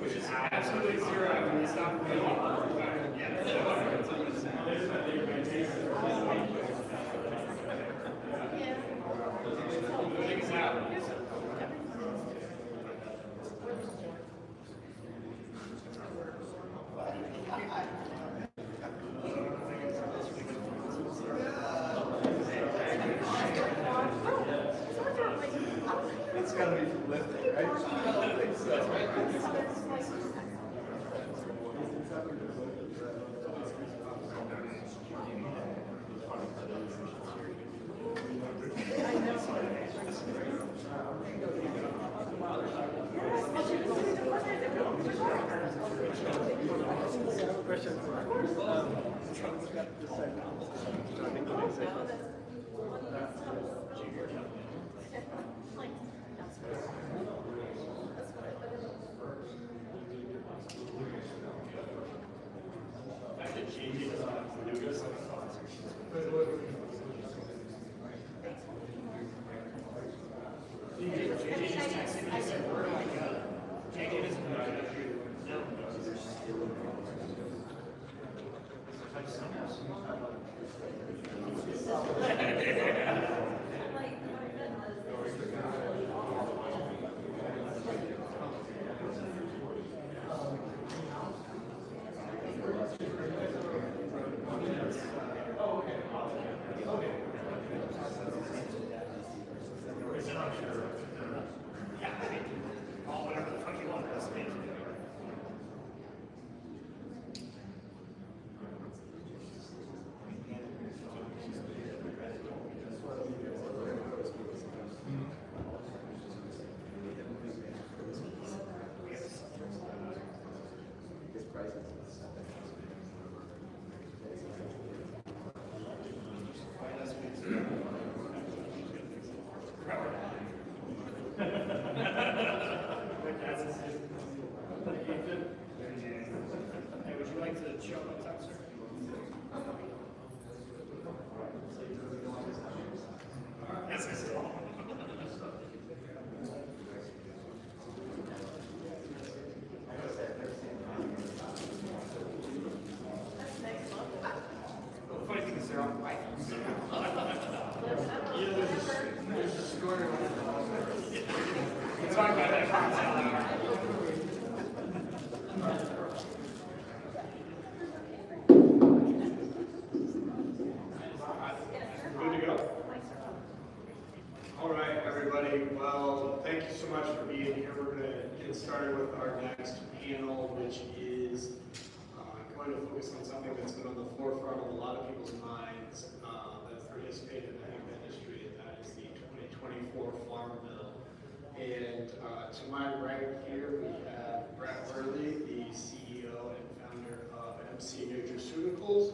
Which is absolutely zero when you stop Hey, would you like to show up top, sir? Yes, I saw. The funny thing is they're on white. There's a story on it. We'll talk about that. Good to go? All right, everybody. Well, thank you so much for being here. We're going to get started with our next panel, which is going to focus on something that's been on the forefront of a lot of people's minds that participate in the hemp industry, and that is the 2024 Farm Bill. And to my right here, we have Brett Worley, the CEO and founder of MC Nutraceuticals.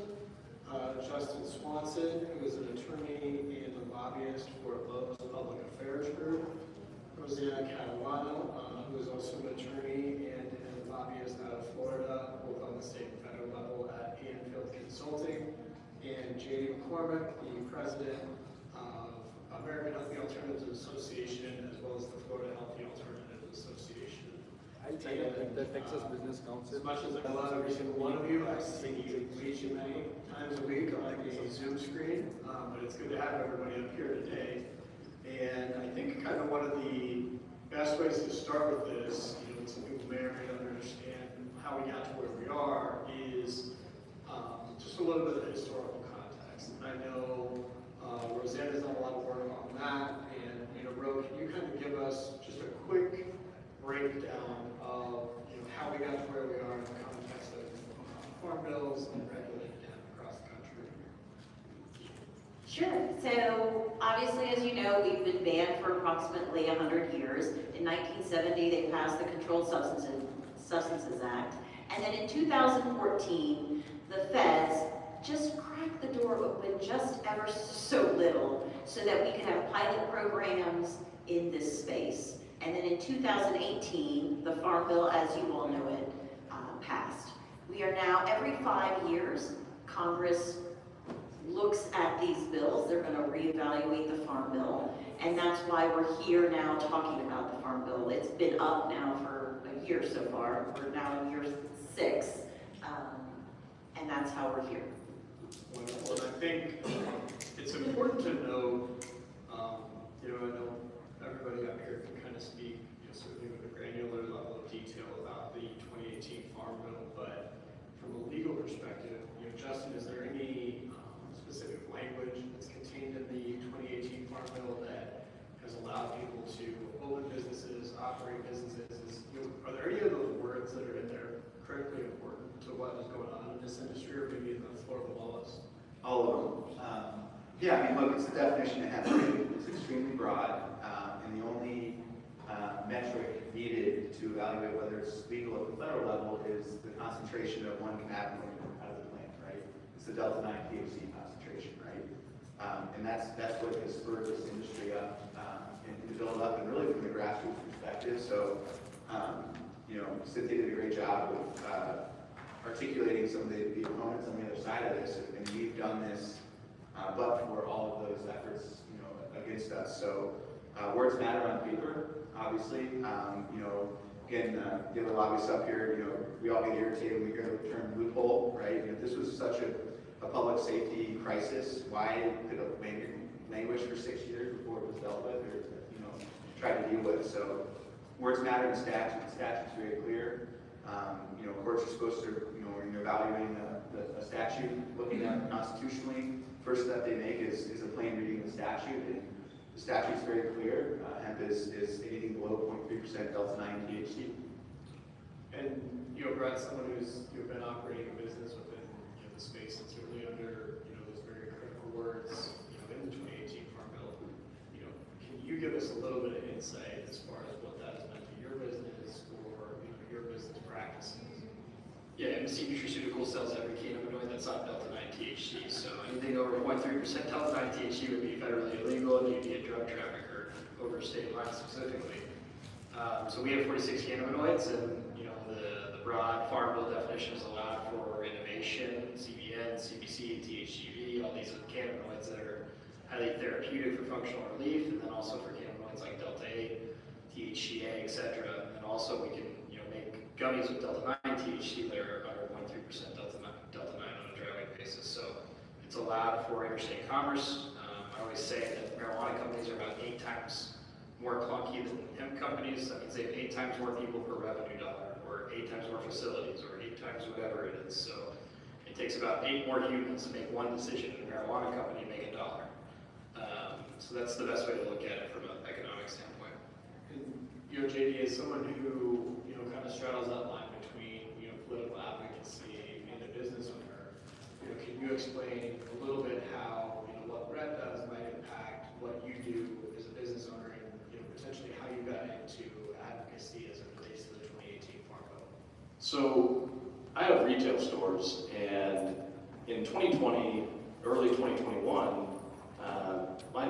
Justin Swanson, who is an attorney and a lobbyist for Lowe's Public Affairs Group. Rosanna Catalano, who is also an attorney and a lobbyist out of Florida, both on the state and federal level at Anfield Consulting. And JD McCormick, the president of American Healthy Alternatives Association, as well as the Florida Healthy Alternatives Association. The Texas Business Council. As much as I love every single one of you, I see you way too many times a week on a Zoom screen, but it's good to have everybody up here today. And I think kind of one of the best ways to start with this, some people may or may not understand how we got to where we are, is just a little bit of historical context. I know Rosanna's done a lot of work on that, and Ro, can you kind of give us just a quick breakdown of how we got to where we are in the context of farm bills and regulated hemp across the country? Sure. So obviously, as you know, we've been banned for approximately 100 years. In 1970, they passed the Controlled Substances Act. And then in 2014, the feds just cracked the door open just ever so little so that we could have pilot programs in this space. And then in 2018, the Farm Bill, as you all know it, passed. We are now, every 5 years, Congress looks at these bills. They're going to reevaluate the Farm Bill. And that's why we're here now talking about the Farm Bill. It's been up now for a year so far. We're now in year 6. And that's how we're here. Wonderful. And I think it's important to know, I know everybody up here can kind of speak certainly with a granular level of detail about the 2018 Farm Bill, but from a legal perspective, Justin, is there any specific language that's contained in the 2018 Farm Bill that has allowed people to open businesses, operate businesses, what is going on in this industry, or maybe the floor below us? All of them. Yeah, I mean, look, it's the definition of hemp. It's extremely broad, and the only metric needed to evaluate whether it's legal at the federal level is the concentration of one cannabinoid out of the plant, right? It's the delta 9 THC concentration, right? And that's what has spurred this industry up and to build up, and really from the grassroots perspective. So, you know, Cynthia did a great job of articulating some of the opponents on the other side of this, and we've done this, but for all of those efforts, you know, against us. So, words matter on paper, obviously. You know, again, the other lobbyists up here, you know, we all get irritated when we hear the term loophole, right? You know, if this was such a public safety crisis, why did it languish for 6 years before it was dealt with, or, you know, tried to deal with? So, words matter in statute. The statute's very clear. You know, courts are supposed to, you know, when you're evaluating a statute, looking at it constitutionally, first step they make is a plain reading of the statute, and the statute's very clear. Hemp is anything below 0.3% delta 9 THC. And, you know, Brett, someone who's, you know, been operating a business within, you know, the space that's really under, you know, those very critical words, you know, in the 2018 Farm Bill, you know, can you give us a little bit of insight as far as what that has meant to your business or, you know, your business practices? Yeah, MC Nutraceutical sells every cannabinoid that's not delta 9 THC. So anything over 0.3% delta 9 THC would be federally illegal, and you'd be a drug trafficker over state lines specifically. So we have 46 cannabinoids, and you know the broad Farm Bill definition is allowed for innovation, CBN, CBC, THCV, all these cannabinoids that are highly therapeutic for functional relief, and then also for cannabinoids like delta 8, THCA, etc. And also we can, you know, make gummies with delta 9 THC that are under 0.3% delta 9 on a dry weight basis. So it's allowed for interstate commerce. I always say that marijuana companies are about 8 times more clunky than hemp companies. That means they have 8 times more people per revenue dollar, or 8 times more facilities, or 8 times whatever it is. So it takes about 8 more humans to make one decision in a marijuana company to make $1. So that's the best way to look at it from an economic standpoint. And, you know, JD, as someone who, you know, kind of straddles that line between, you know, political advocacy and a business owner, you know, can you explain a little bit how, you know, what Brett does might impact what you do as a business owner, and, you know, potentially how you got into advocacy as it relates to the 2018 Farm Bill? So I have retail stores, and in 2020, early 2021,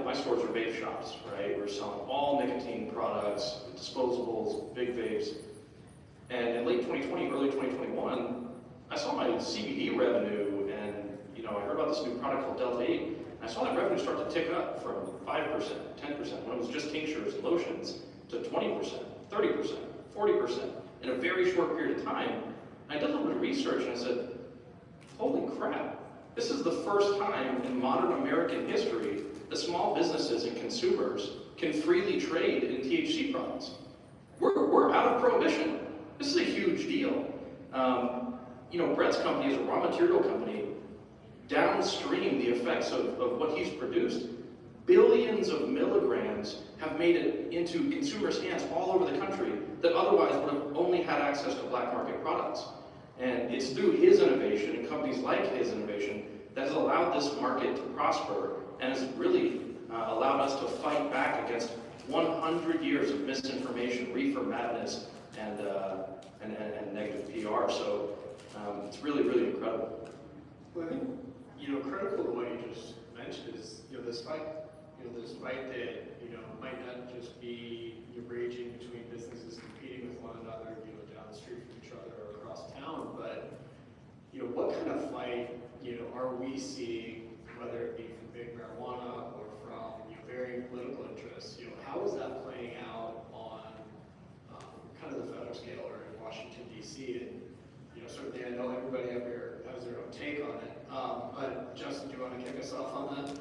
my stores are vape shops, right? We're selling all nicotine products, disposables, big vapes. And in late 2020, early 2021, I saw my CBD revenue, and you know, I heard about this new product called Delta 8. And I saw that revenue start to tick up from 5%, 10%, when it was just tinctures and lotions, to 20%, 30%, 40% in a very short period of time. And I did a little bit of research, and I said, holy crap, this is the first time in modern American history that small businesses and consumers can freely trade in THC products. We're out of prohibition. This is a huge deal. You know, Brett's company is a raw material company. Downstream the effects of what he's produced, billions of milligrams have made it into consumers' hands all over the country that otherwise would have only had access to black market products. And it's through his innovation and companies like his innovation that has allowed this market to prosper and has really allowed us to fight back against 100 years of misinformation, reefer madness, and negative PR. So it's really, really incredible. Well, I think, you know, critical to what you just mentioned is, you know, this fight that, you know, might not just be raging between businesses competing with one another, you know, down the street from each other or across town, but, you know, what kind of fight, you know, are we seeing, whether it be from big marijuana or from, you know, varying political interests? You know, how is that playing out on kind of the federal scale or in Washington, D.C.? And, you know, certainly I know everybody up here has their own take on it. But Justin, do you want to kick us off on that?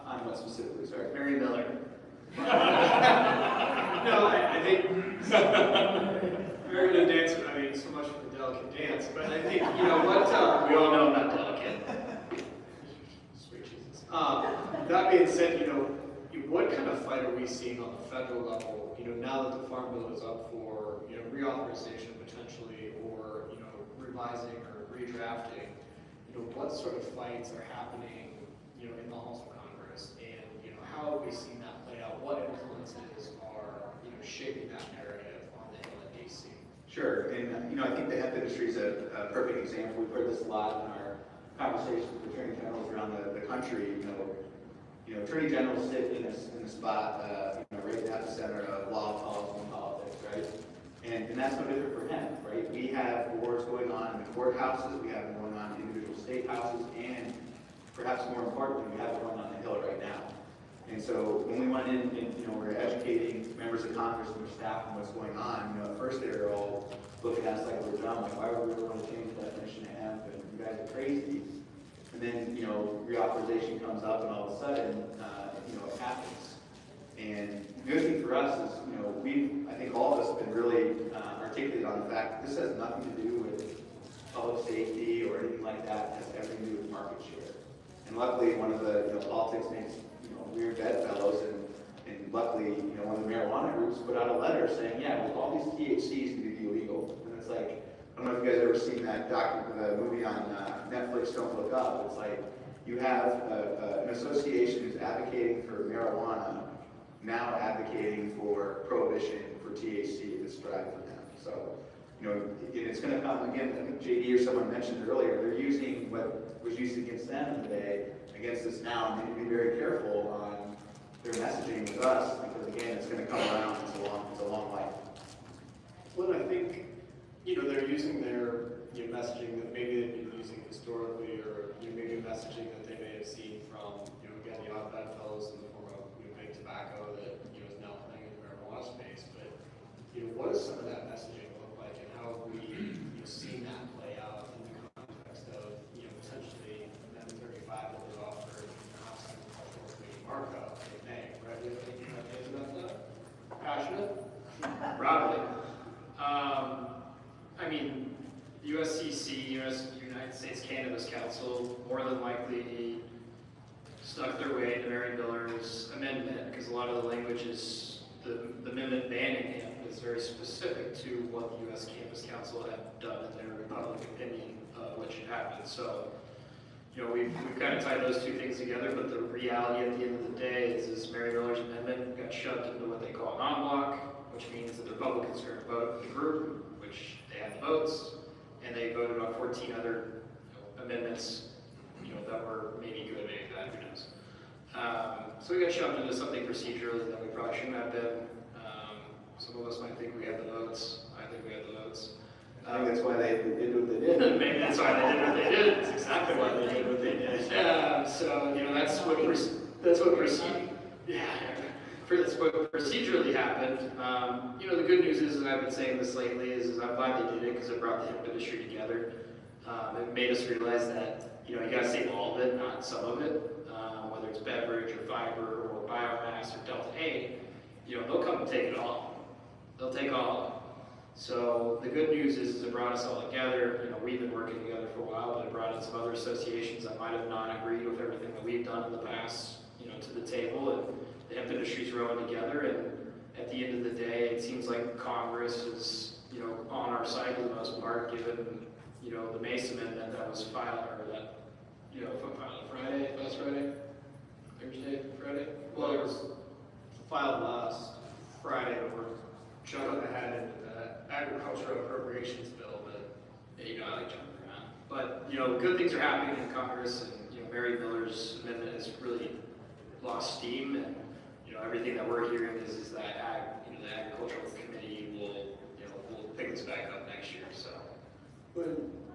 On what specifically, sorry? Mary Miller. No, I think very good dancer. I mean, so much for the delicate dance. But I think, you know what? We all know I'm not delicate. Sweet Jesus. That being said, you know, what kind of fight are we seeing on the federal level? You know, now that the Farm Bill is up for, you know, reauthorization potentially, or, you know, revising or redrafting, what sort of fights are happening, in the halls of Congress, and, how have we seen that play out? What influences are, shaping that narrative on the Hill in DC? Sure, and I think the hemp industry is a perfect example. We've heard this a lot in our conversations with attorney generals around the country. Attorney generals sit in a spot, right at the center of law, policy, and politics, right? And that's no different for hemp, right? We have wars going on in the courthouses, we have them going on in individual state houses, and perhaps more importantly, we have it going on the Hill right now. And so when we went in and we're educating members of Congress and their staff on what's going on, at first they were all looking at us like we're dumb, like why would we want to change the definition of hemp, and you guys are crazy. And then, reauthorization comes up and all of a sudden, it happens. And the good thing for us is, I think all of us have been really articulated on the fact that this has nothing to do with public safety or anything like that. It has everything to do with market share. And luckily, one of the, politics makes, weird bedfellows, and luckily, one of the marijuana groups put out a letter saying, yeah, well, all these THCs need to be illegal. And it's like, I don't know if you guys ever seen that the movie on Netflix, Don't Look Up. It's like you have an association who's advocating for marijuana, now advocating for prohibition for THC that's driving them. So, it's going to come again. I think JD or someone mentioned earlier. They're using what was used against them in the day against us now, and they need to be very careful on their messaging with us because again, it's going to come around. It's a long life. Well, I think, they're using their messaging that maybe they've been using historically, or maybe messaging that they may have seen from, again, the odd bedfellows in the form of big tobacco that is now playing in the marijuana space. But what does some of that messaging look like, and how have we seen that play out in the context of potentially Amendment 35 that was offered perhaps in the cultural committee markup in May, right? Do you have any ideas about that? Passionate? Broadly. USCC, United States Cannabis Council, more than likely snuck their way into Mary Miller's amendment, because a lot of the language is, the amendment banning hemp is very specific to what the U.S. Cannabis Council had done in their public opinion, what should happen. So, we've kind of tied those two things together, but the reality at the end of the day is Mary Miller's amendment got shoved into what they call an en bloc, which means that the Republicans are going to vote the group, which they had the votes, and they voted on 14 other amendments, that were maybe good, maybe bad, who knows. So we got shoved into something procedurally that we probably shouldn't have been. Some of us might think we had the votes. I think we had the votes. I think that's why they did what they did. Maybe that's why they did what they did. That's exactly why they did what they did. So that's what procedurally happened. The good news is, and I've been saying this lately, is I'm glad they did it because it brought the hemp industry together. It made us realize that you got to save all of it, not some of it, whether it's beverage or fiber or biomass or Delta 8. They'll come and take it all. They'll take all of it. So the good news is it brought us all together. We've been working together for a while, but it brought in some other associations that might have not agreed with everything that we've done in the past, to the table, and the hemp industry's rowing together. And at the end of the day, it seems like Congress is, on our side for the most part, given, the Mace amendment that was filed, or that, filed last Friday, Thursday, Friday? Well, it was filed last Friday, but we're jumping ahead into the agricultural appropriations bill, but I like jumping around. But, good things are happening in Congress, and, Mary Miller's amendment has really lost steam, and, everything that we're hearing is that the agricultural committee will pick this back up next year, so. But,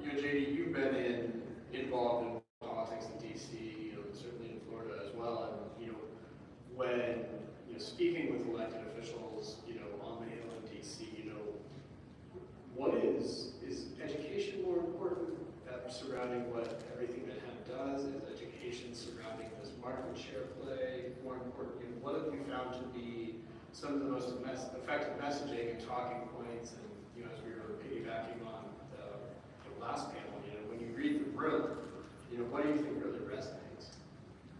JD, you've been involved in politics in DC, certainly in Florida as well, and, when, speaking with elected officials, on the Hill in DC, what is education more important surrounding everything that hemp does? Is education surrounding this market share play more important? What have you found to be some of the most effective messaging and talking points? And as we were piggybacking on the last panel, when you read the room, what do you think really resonates?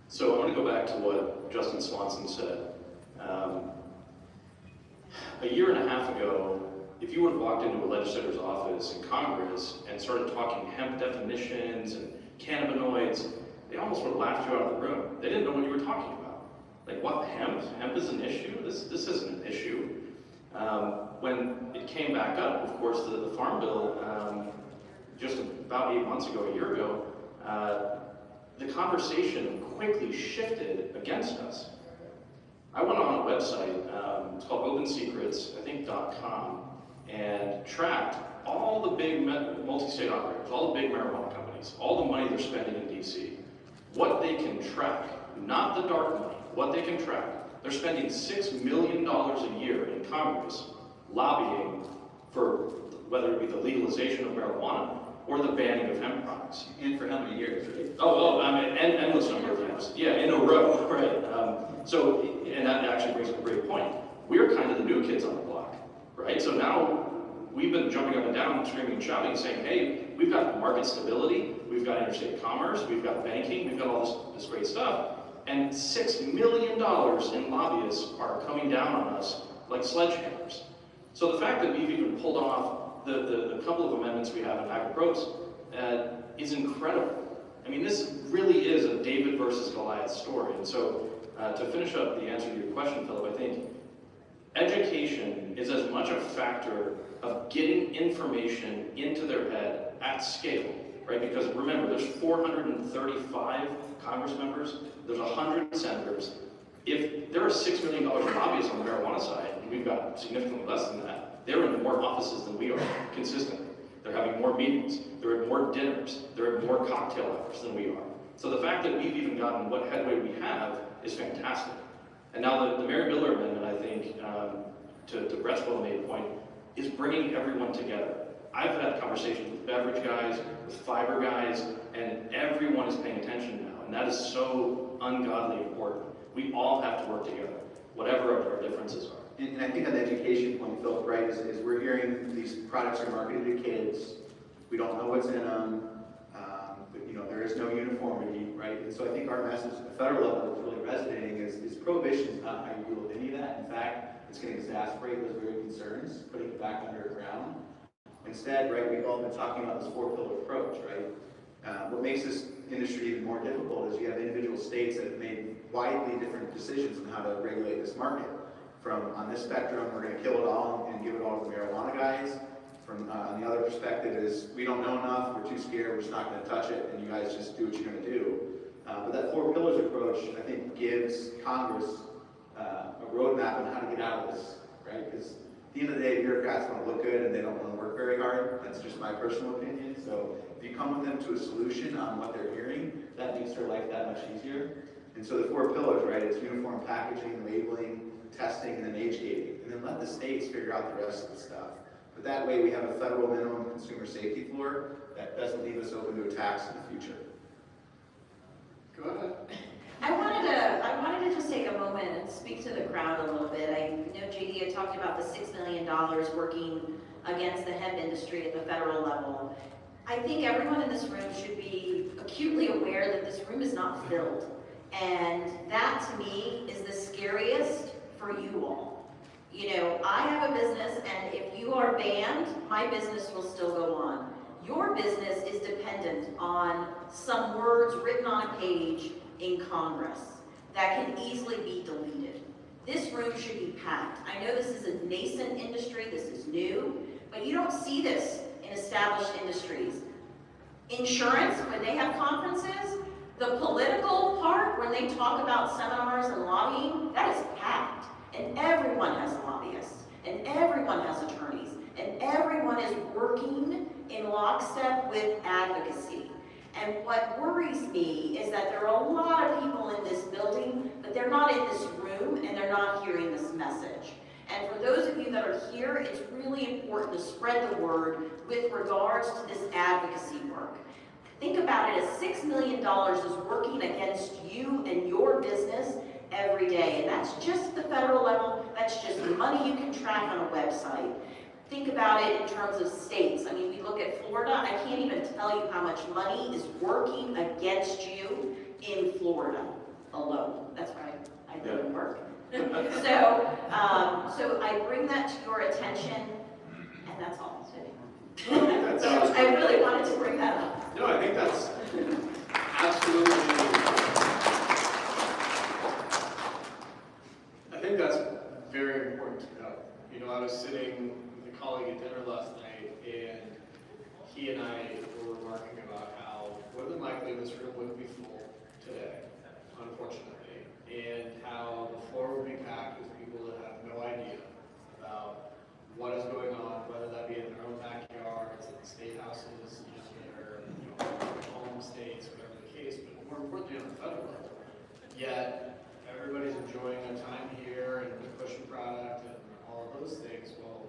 So I want to go back to what Justin Swanson said. A year and a half ago, if you would have walked into a legislator's office in Congress and started talking hemp definitions and cannabinoids, they almost would have laughed you out of the room. They didn't know what you were talking about. Like, what, hemp? Hemp is an issue? This isn't an issue. When it came back up, of course, the Farm Bill, just about 8 months ago, a year ago, the conversation quickly shifted against us. I went on a website, it's called OpenSecrets, I think .com, and tracked all the big multi-state operators, all the big marijuana companies, all the money they're spending in DC, what they can track, not the dark money, what they can track. They're spending $6 million a year in Congress lobbying for whether it be the legalization of marijuana or the banning of hemp products. And for how many years, right? I mean, endless number of times. Yeah, in a row, right? So, and that actually brings up a great point. We're kind of the new kids on the block, right? So now we've been jumping up and down, screaming and shouting, saying, hey, we've got market stability, we've got interstate commerce, we've got banking, we've got all this great stuff, and $6 million in lobbyists are coming down on us like sledgehammers. So the fact that we've even pulled off the couple of amendments we have in AHAA is incredible. I mean, this really is a David versus Goliath story. And so to finish up the answer to your question, Philip, I think education is as much a factor of getting information into their head at scale, right? Because remember, there's 435 Congress members, there's 100 senators. If there are $6 million lobbyists on the marijuana side, and we've got significantly less than that, they're in more offices than we are consistently. They're having more meetings, they're at more dinners, they're at more cocktail hours than we are. So the fact that we've even gotten what headway we have is fantastic. And now the Mary Miller Amendment, I think, to Brett's well-made point, is bringing everyone together. I've had conversations with beverage guys, with fiber guys, and everyone is paying attention now. And that is so ungodly important. We all have to work together, whatever our differences are. And I think on the education point, Philip, right, is we're hearing these products are marketed to kids. We don't know what's in them. But, you know, there is no uniformity, right? And so I think our message at the federal level that's really resonating is prohibition is not how you deal with any of that. In fact, it's going to exacerbate those very concerns, putting it back underground. Instead, right, we've all been talking about this four-pillar approach, right? What makes this industry even more difficult is you have individual states that have made widely different decisions on how to regulate this market. From on this spectrum, we're going to kill it all and give it all to the marijuana guys. From on the other perspective is we don't know enough, we're too scared, we're just not going to touch it, and you guys just do what you're going to do. But that four pillars approach, I think, gives Congress a roadmap on how to get out of this, right? Because at the end of the day, bureaucrats want to look good and they don't want to work very hard. That's just my personal opinion. So if you come with them to a solution on what they're hearing, that makes their life that much easier. And so the four pillars, right? It's uniform packaging, labeling, testing, and then age gating. And then let the states figure out the rest of the stuff. But that way we have a federal minimum consumer safety floor that doesn't leave us open to attacks in the future. Go ahead. I wanted to just take a moment and speak to the crowd a little bit. I know JD had talked about the $6 million working against the hemp industry at the federal level. I think everyone in this room should be acutely aware that this room is not filled. And that to me is the scariest for you all. You know, I have a business, and if you are banned, my business will still go on. Your business is dependent on some words written on a page in Congress that can easily be deleted. This room should be packed. I know this is a nascent industry, this is new, but you don't see this in established industries. Insurance, when they have conferences, the political part, when they talk about seminars and lobbying, that is packed. And everyone has lobbyists, and everyone has attorneys, and everyone is working in lockstep with advocacy. And what worries me is that there are a lot of people in this building, but they're not in this room, and they're not hearing this message. And for those of you that are here, it's really important to spread the word with regards to this advocacy work. Think about it as $6 million is working against you and your business every day. And that's just the federal level, that's just money you can track on a website. Think about it in terms of states. I mean, we look at Florida, I can't even tell you how much money is working against you in Florida alone. That's right, I live and work. So I bring that to your attention. And that's all. That's- I really wanted to bring that up. No, I think that's absolutely, I think that's very important to know. You know, I was sitting with a colleague at dinner last night, and he and I were remarking about how more than likely this room would be full today, unfortunately, and how the floor would be packed with people that have no idea about what is going on, whether that be in their own backyards, in state houses, you know, their home states, whatever the case, but more importantly on the federal level. Yet everybody's enjoying their time here and pushing product and all of those things. Well,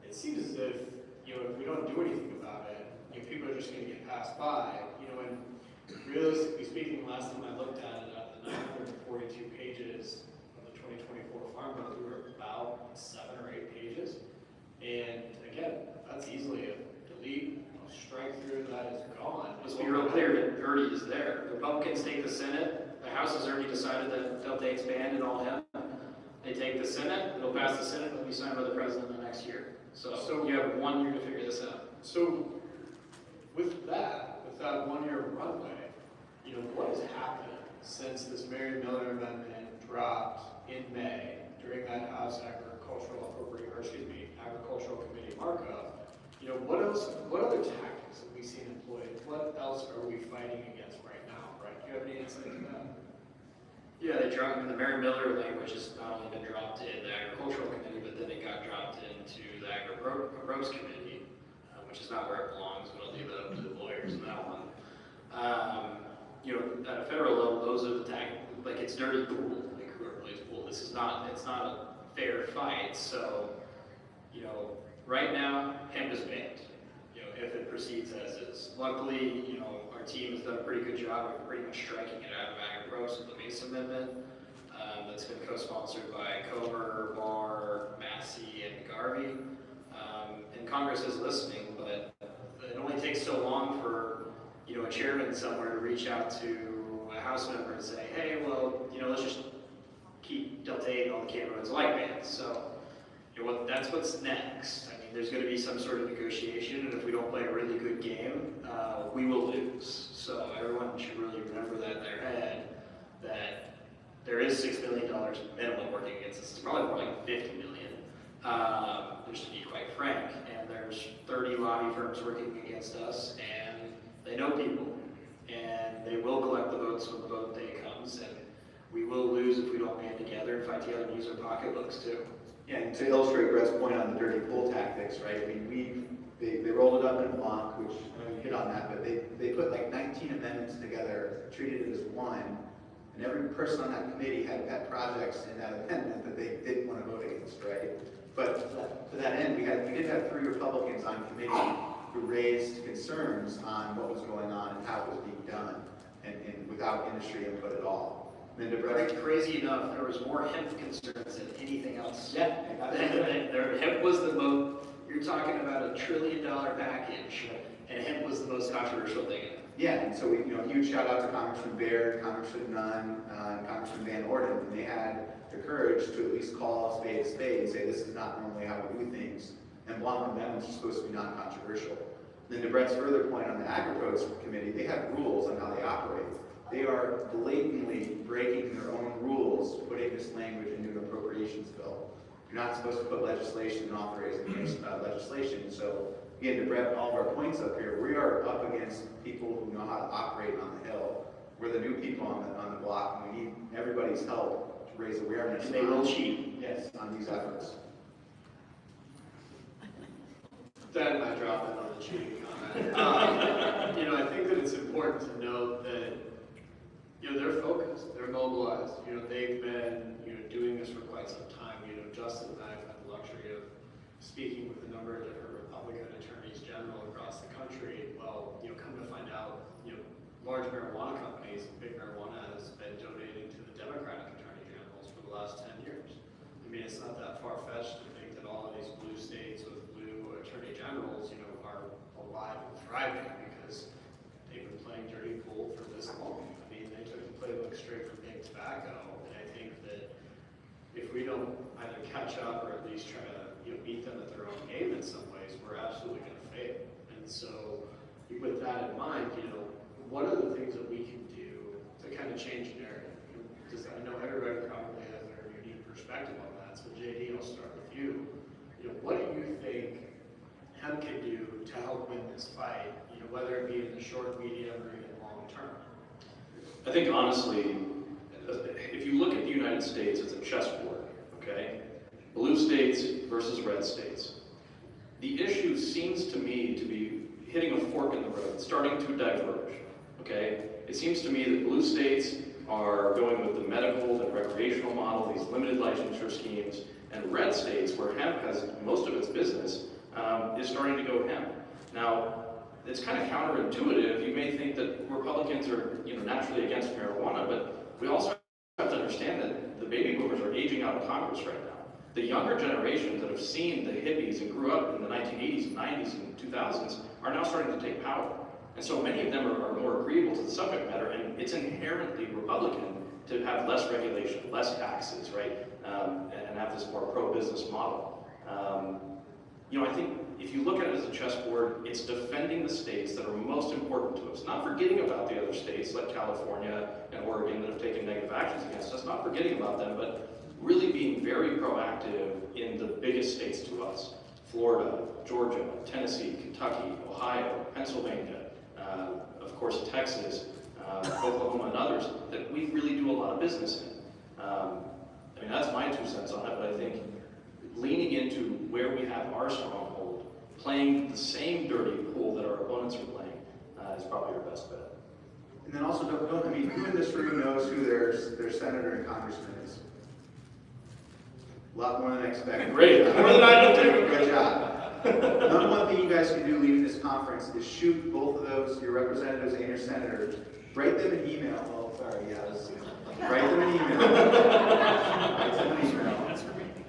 it seems as if, you know, if we don't do anything about it, you know, people are just going to get passed by. You know, and realistically speaking, last time I looked at it, at the 942 pages of the 2024 Farm Bill, we were about 7 or 8 pages. And again, that's easily a delete, a strike through, that is gone. Let's be real clear, it already is there. The Republicans take the Senate, the House has already decided that they'll take ban and all hemp. They take the Senate, it'll pass the Senate, it'll be signed by the president the next year. So you have 1 year to figure this out. So with that 1 year runway, you know, what has happened since this Mary Miller Amendment dropped in May during that House Agricultural Committee markup? You know, what other tactics have we seen employed? What else are we fighting against right now, right? Do you have any insight into that? Yeah, they dropped, the Mary Miller language has not only been dropped in the Agricultural Committee, but then it got dropped into the Agri-Gross Committee, which is not where it belongs, but I'll leave it up to the lawyers in that one. You know, at a federal level, those are the tactics, like it's dirty pool, like whoever plays pool. This is not, it's not a fair fight, so, you know, right now, hemp is banned, you know, if it proceeds as is. Luckily, you know, our team has done a pretty good job of pretty much striking it out of Agri-Gross with the Mesa Amendment. That's been co-sponsored by Comer, Barr, Massey, and Garvey. And Congress is listening, but it only takes so long for, you know, a chairman somewhere to reach out to a House member and say, hey, well, you know, let's just keep Delta 8 and all the Canada roads light bans. So, you know, that's what's next. I mean, there's going to be some sort of negotiation, and if we don't play a really good game, we will lose. So everyone should really remember that in their head, that there is $6 million minimum working against us. It's probably more like $50 million, just to be quite frank. And there's 30 lobby firms working against us, and they know people, and they will collect the votes when the vote day comes, and we will lose if we don't band together and fight together and use our pocketbooks too. Yeah, and to illustrate Brett's point on the dirty pool tactics, right? I mean, they rolled it up in a block, which you hit on that, but they put like 19 amendments together, treated it as one, and every person on that committee had pet projects in that amendment that they didn't want to vote against, right? But to that end, we did have 3 Republicans on committee who raised concerns on what was going on and how it was being done, and without industry input at all. And then to Brett's Crazy enough, there was more hemp concerns than anything else. Yeah. Hemp was the most, you're talking about $1 trillion package, and hemp was the most controversial thing in it. Yeah, and so we, you know, huge shout out to Congressman Baird, Congressman Nunn, and Congressman Van Orden, and they had the courage to at least call a spade and say this is not normally how we do things, and block amendments are supposed to be non-controversial. Then to Brett's further point on the Agri-Gross Committee, they have rules on how they operate. They are blatantly breaking their own rules, putting this language into an appropriations bill. You're not supposed to put legislation and authorizing legislation. So again, to Brett, all of our points up here, we are up against people who know how to operate on the Hill. We're the new people on the block, and we need everybody's help to raise awareness. And they will cheat. Yes, on these efforts. Then I drop in on the cheating comment. You know, I think that it's important to note that, you know, they're focused, they're mobilized. You know, they've been, you know, doing this for quite some time. You know, Justin and I have had the luxury of speaking with a number of different Republican attorneys general across the country. Well, you know, come to find out, you know, large marijuana companies, big marijuana has been donating to the Democratic attorney generals for the last 10 years. I mean, it's not that far-fetched to think that all of these blue states with blue attorney generals, you know, are alive and thriving because they've been playing dirty pool for this long. I mean, they took the playbook straight from big tobacco, and I think that if we don't either catch up or at least try to, you know, beat them at their own game in some ways, we're absolutely going to fail. And so with that in mind, what are the things that we can do to kind of change the narrative? Because I know everybody probably has their unique perspective on that. So JD, I'll start with you. What do you think hemp can do to help win this fight? Whether it be in the short, medium, or even long term. I think honestly, if you look at the United States, it's a chessboard, okay? Blue states versus red states. The issue seems to me to be hitting a fork in the road, starting to diverge, okay? It seems to me that blue states are going with the medical and recreational model, these limited licensure schemes, and red states, where hemp has most of its business, is starting to go hemp. Now, it's kind of counterintuitive. You may think that Republicans are, naturally against marijuana, but we also have to understand that the baby boomers are aging out of Congress right now. The younger generations that have seen the hippies and grew up in the 1980s and 90s and 2000s are now starting to take power. And so many of them are more agreeable to the subject matter, and it's inherently Republican to have less regulation, less taxes, right, and have this more pro-business model. I think if you look at it as a chessboard, it's defending the states that are most important to us, not forgetting about the other states like California and Oregon that have taken negative actions against us, not forgetting about them, but really being very proactive in the biggest states to us: Florida, Georgia, Tennessee, Kentucky, Ohio, Pennsylvania, of course Texas, Oklahoma, and others that we really do a lot of business in. That's my 2 cents on it, but I think leaning into where we have our stronghold, playing the same dirty pool that our opponents are playing, is probably our best bet. And then also, who in this room knows who their senator and congressman is? A lot more than I expected. Great, more than I did. Good job. Number one thing you guys can do leaving this conference is shoot both of those, your representatives and your senator, write them an email. Oh, sorry, yes. Write them an email. Write them an email.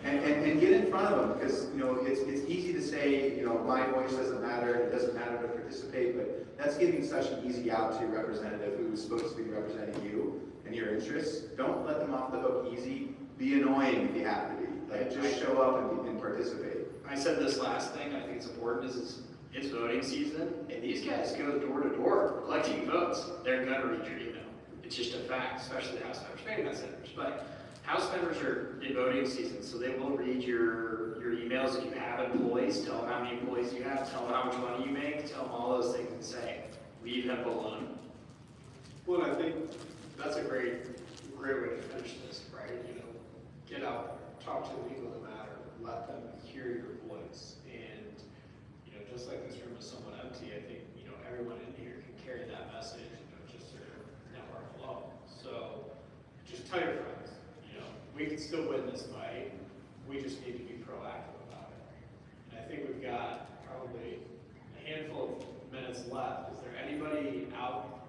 And get in front of them, because it's easy to say, my voice doesn't matter, it doesn't matter to participate, but that's giving such an easy out to your representative who is supposed to be representing you and your interests. Don't let them off the hook easy. Be annoying if you have to be. Just show up and participate. I said this last thing, I think it's important, is it's voting season, and these guys go door to door collecting votes. They're gonna read your email. It's just a fact, especially the House members, maybe not senators, but House members are in voting season, so they will read your emails. If you have employees, tell them how many employees you have, tell them how much money you make, tell them all those things and say, leave hemp alone. Well, I think that's a great way to finish this, right? Get out there, talk to the people that matter, let them hear your voice. And, just like this room is somewhat empty, I think, everyone in here can carry that message, just sort of network alone. So just tell your friends, we can still win this fight. We just need to be proactive about it. And I think we've got probably a handful of minutes left. Is there anybody out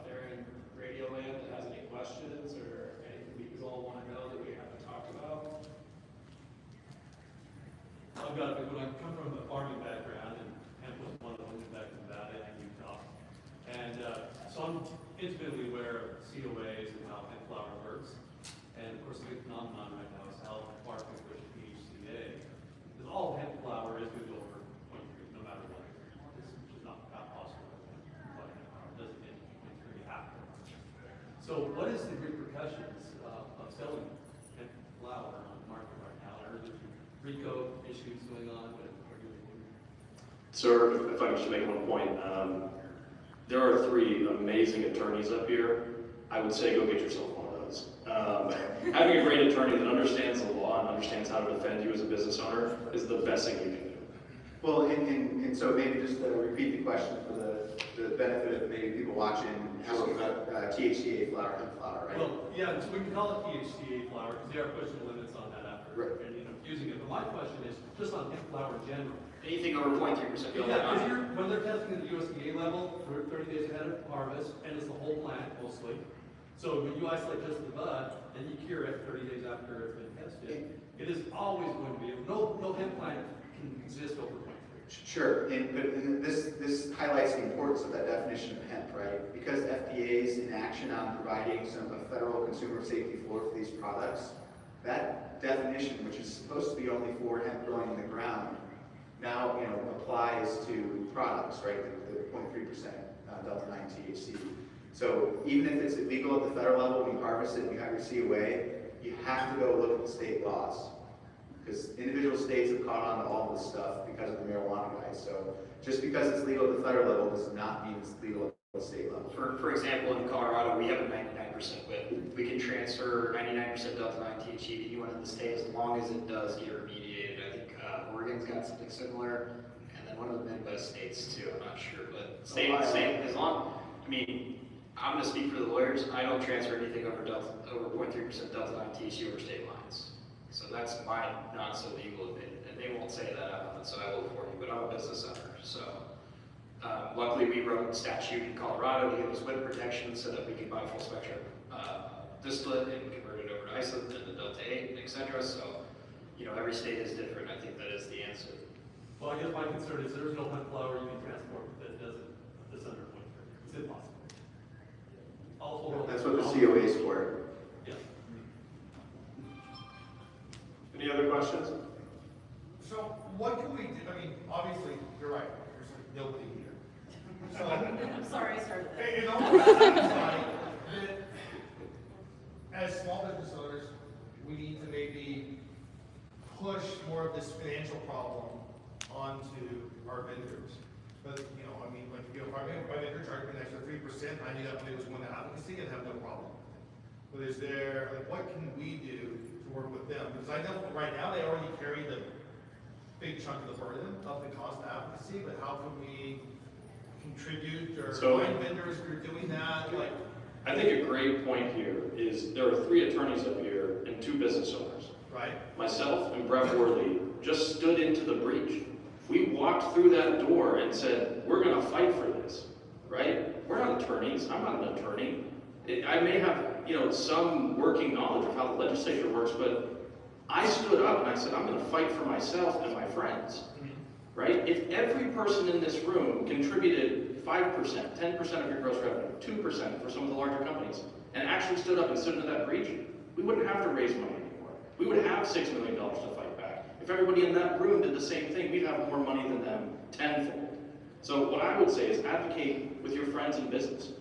there in Radio Land that has any questions or anything that you all want to know that we haven't talked about? I've got, when I come from a farming background, and hemp was one of them back in Nevada and Utah. And so I'm intimately aware of COAs and how hemp flower works. And of course, the big phenomenon right now is how market with AHAA. Because all hemp flower is good over 0.3, no matter what. It's just not possible. But it doesn't get 0.3 after. So what is the repercussions of selling hemp flower on the market right now? Are there RICO issues going on? Sir, if I could just make one point. There are 3 amazing attorneys up here. I would say go get yourself one of those. Having a great attorney that understands the law and understands how to defend you as a business owner is the best thing you can do. Well, and so maybe just to repeat the question for the benefit of maybe people watching, asking about THCA flower, hemp flower, right? Well, yeah, so we can call it THCA flower because they are pushing the limits on that after Right. and using it. But my question is just on hemp flower in general. Anything over 0.3% goes Yeah, on. because when they're testing at the USDA level, for 30 days ahead of harvest, and it's the whole plant mostly. So when you isolate just the bud, and you cure it 30 days after it's been tested, it is always going to be, no hemp plant can exist over 0.3. Sure, but this highlights the importance of that definition of hemp, right? Because FDA's inaction on providing a federal consumer safety floor for these products, that definition, which is supposed to be only for hemp growing in the ground, now, applies to products, right? The 0.3% Delta 9 THC. So even if it's illegal at the federal level, when you harvest it and you have your COA, you have to go look at the state laws. Because individual states have caught on to all this stuff because of the marijuana guys. So just because it's legal at the federal level does not mean it's legal at the state level. For example, in Colorado, we have a 99% WIP. We can transfer 99% Delta 9 THC to anyone in the state as long as it does get remediated. I think Oregon's got something similar, and then one of the Midwest states too, I'm not sure. But same, as long, I mean, I'm gonna speak for the lawyers, I don't transfer anything over 0.3% Delta 9 THC over state lines. So that's my not so legal opinion, and they won't say that out loud, so I will for you, but I'm a business owner, so. Luckily, we wrote statute in Colorado to give us WIP protection so that we can buy full spectrum distillate and convert it over to isolate and the Delta 8, et cetera. So, every state is different. I think that is the answer. Well, I guess my concern is there's no hemp flower you can transport that doesn't, that's under 0.3. It's impossible. That's what the COA is for. Yeah. Any other questions? So what can we do? I mean, obviously, you're right, there's like nobody here. So, I'm sorry I started that. it almost seems like that as small business owners, we need to maybe push more of this financial problem onto our vendors. But, I mean, like, if my vendor charged me an extra 3%, I knew that when it was one advocacy, I'd have no problem. But is there, like, what can we do to work with them? Because I know right now they already carry the big chunk of the burden of the cost of advocacy, but how can we contribute or find vendors who are doing that? Like, I think a great point here is there are 3 attorneys up here and 2 business owners. right? Myself and Brett Worley just stood into the breach. We walked through that door and said, we're going to fight for this, right? We're not attorneys. I'm not an attorney. I may have, some working knowledge of how the legislature works, but I stood up and I said, I'm going to fight for myself and my friends, right? If every person in this room contributed 5%, 10% of your gross revenue, 2% for some of the larger companies, and actually stood up and stood into that breach, we wouldn't have to raise money anymore. We would have $6 million to fight back. If everybody in that room did the same thing, we'd have more money than them tenfold. So what I would say is advocate with your friends in business.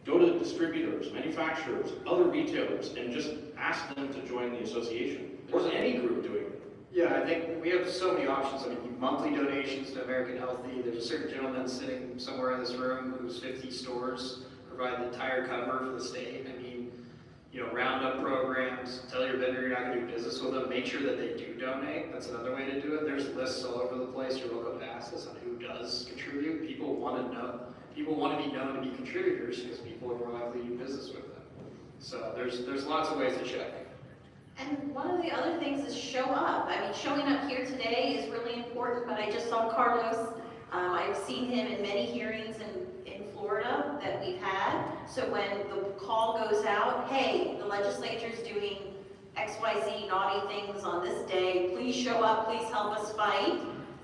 Go to distributors, manufacturers, other retailers, and just ask them to join the association, or any group doing it. Yeah, I think we have so many options. I mean, monthly donations to American Healthy. There's a certain gentleman sitting somewhere in this room whose 50 stores provide the entire cover for the state. I mean, roundup programs, tell your vendor you're not going to do business with them, make sure that they do donate. That's another way to do it. There's lists all over the place. You're welcome to ask us on who does contribute. People want to know. People want to be known to be contributors because people are more likely to do business with them. So there's lots of ways to check. And one of the other things is show up. I mean, showing up here today is really important, but I just saw Carlos. I've seen him in many hearings in Florida that we've had. So when the call goes out, hey, the legislature's doing XYZ naughty things on this day, please show up, please help us fight.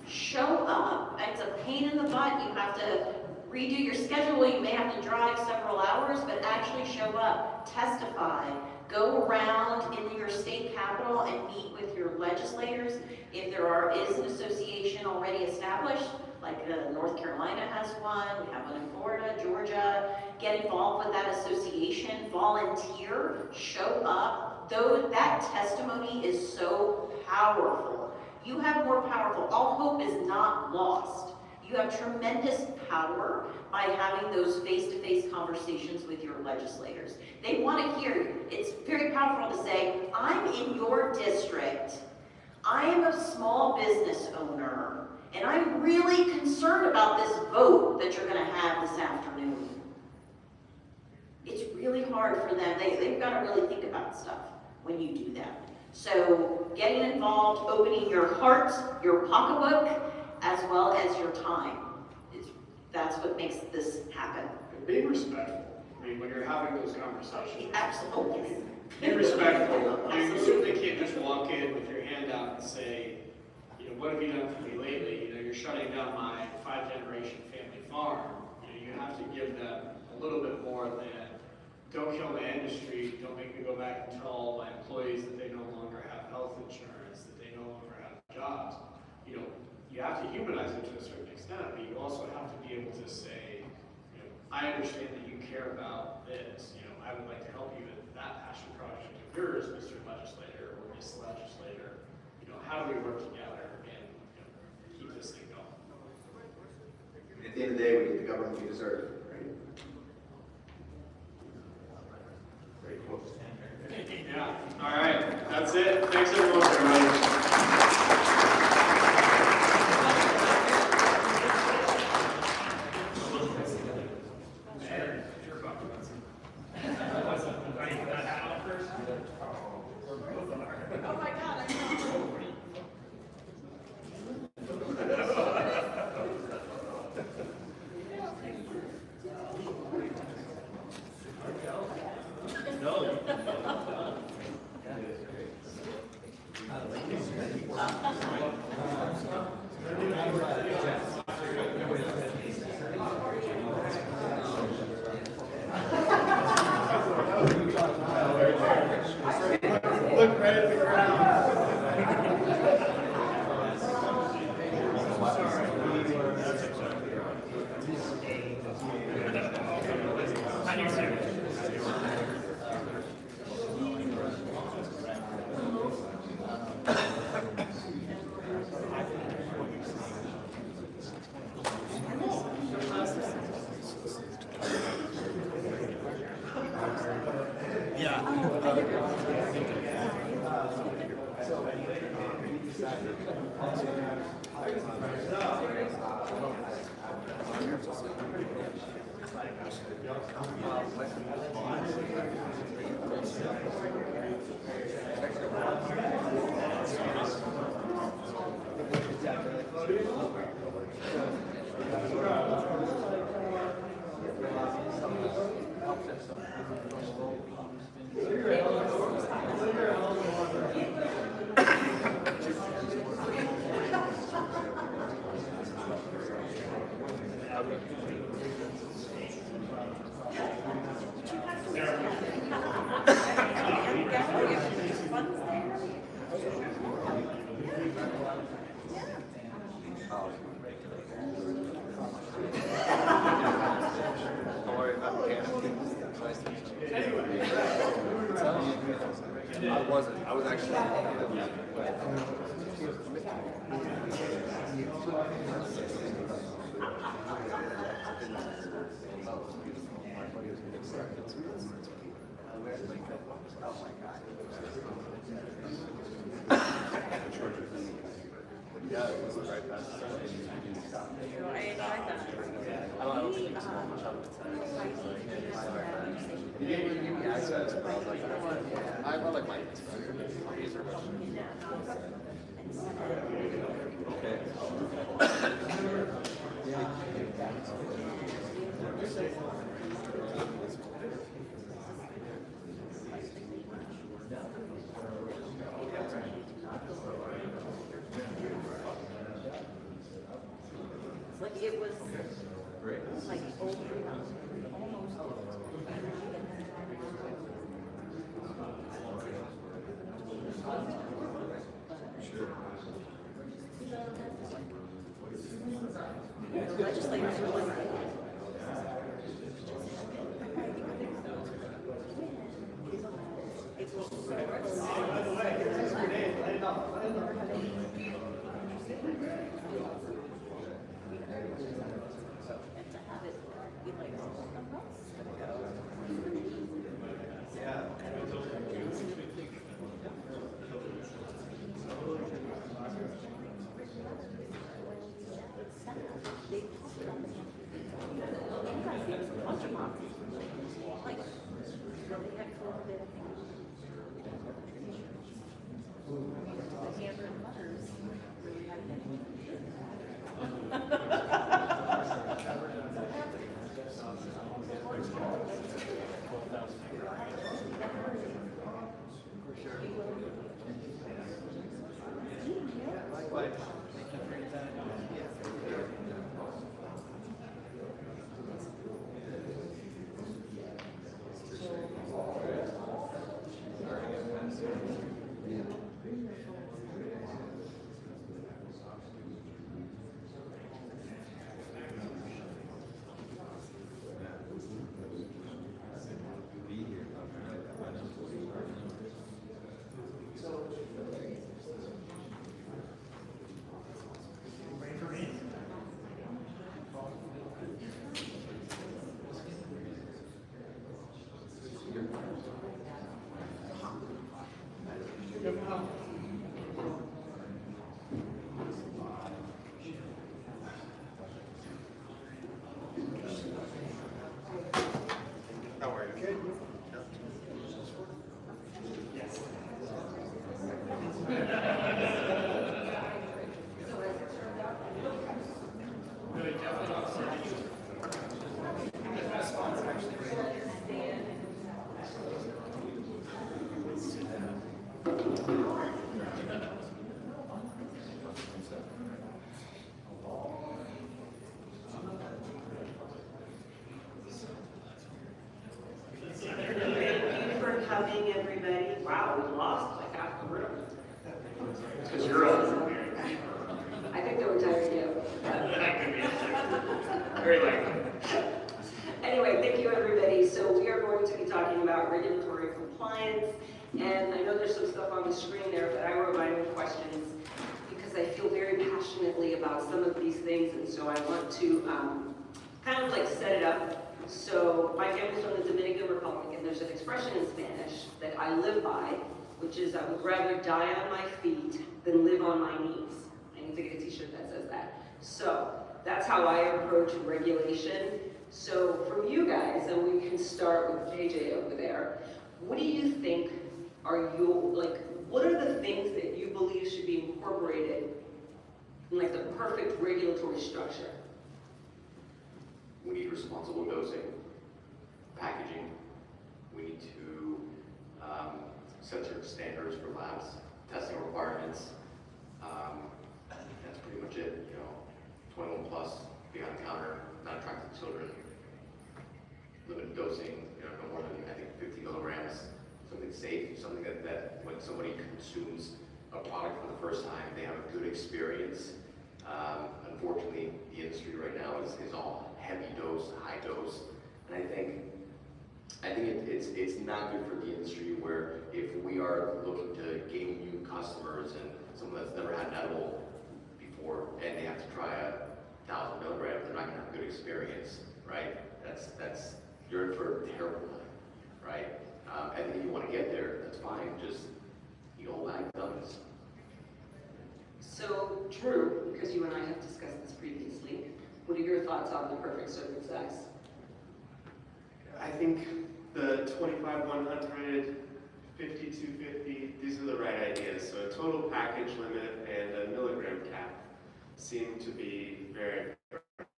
Show up. It's a pain in the butt. You have to redo your schedule. You may have to drive several hours, but actually show up, testify. Go around in your state capital and meet with your legislators. If there is an association already established, like North Carolina has one, we have one in Florida, Georgia, get involved with that association, volunteer, show up. Though that testimony is so powerful. You have more powerful. All hope is not lost. You have tremendous power by having those face-to-face conversations with your legislators. They want to hear you. It's very powerful to say, I'm in your district. I am a small business owner, and I'm really concerned about this vote that you're going to have this afternoon. It's really hard for them. They've got to really think about stuff when you do that. So getting involved, opening your heart, your pocketbook, as well as your time. That's what makes this happen. And being respectful. I mean, when you're having those conversations. Absolutely. Be respectful. You certainly can't just walk in with your hand out and say, what have you done for me lately? You're shutting down my 5-generation family farm. You have to give them a little bit more than, don't kill my industry, don't make me go back and tell my employees that they no longer have health insurance, that they no longer have jobs. You you have to humanize it to a certain extent, but you also have to be able to say, you know, I understand that you care about this, you know, I would like to help you with that passion project of yours, Mr. Legislator or Miss Legislator. You know, how do we work together and, you know, keep this thing going? At the end of the day, we get the government we deserve, right? Very cool. Yeah, all right, that's it. Thanks everyone for coming. Look right at the ground. I was actually yeah, it was right past the I don't think it's much of it. He gave me access, but I was like, you know what? I like my these are much. Like it was like over almost. The legislators were like, it was and to have it be like, they talked about the you guys gave us a bunch of options. Like, they had COVID, the handwritten letters really had coming, everybody. Wow, we lost like half the room. Because you're old. I think they were tired too. That could be it too. Very likely. Anyway, thank you, everybody. So we are going to be talking about regulatory compliance. And I know there's some stuff on the screen there, but I wrote my own questions because I feel very passionately about some of these things. And so I want to kind of like set it up. So my family's from the Dominican Republic, and there's an expression in Spanish that I live by, which is I would rather die on my feet than live on my knees. I need to get a t-shirt that says that. So that's how I approach regulation. So from you guys, and we can start with JJ over there, what do you think are what are the things that you believe should be incorporated in like the perfect regulatory structure? We need responsible dosing, packaging. We need to set certain standards for labs, testing requirements. That's pretty much it. 21 plus, behind the counter, not attractive to children. Limited dosing, no more than I think 50 milligrams. Something safe, something that when somebody consumes a product for the first time, they have a good experience. Unfortunately, the industry right now is all heavy dose, high dose, and I think it's not good for the industry where if we are looking to gain new customers and someone that's never had an edible before and they have to try 1,000 milligrams, they're not going to have a good experience, right? That's you're in for a terrible time, right? And if you want to get there, that's fine. Just eat all bag gummies. So Drew, because you and I have discussed this previously, what are your thoughts on the perfect serving size? I think the 25, 100, 50, 250, these are the right ideas. So a total package limit and a milligram cap seem to be very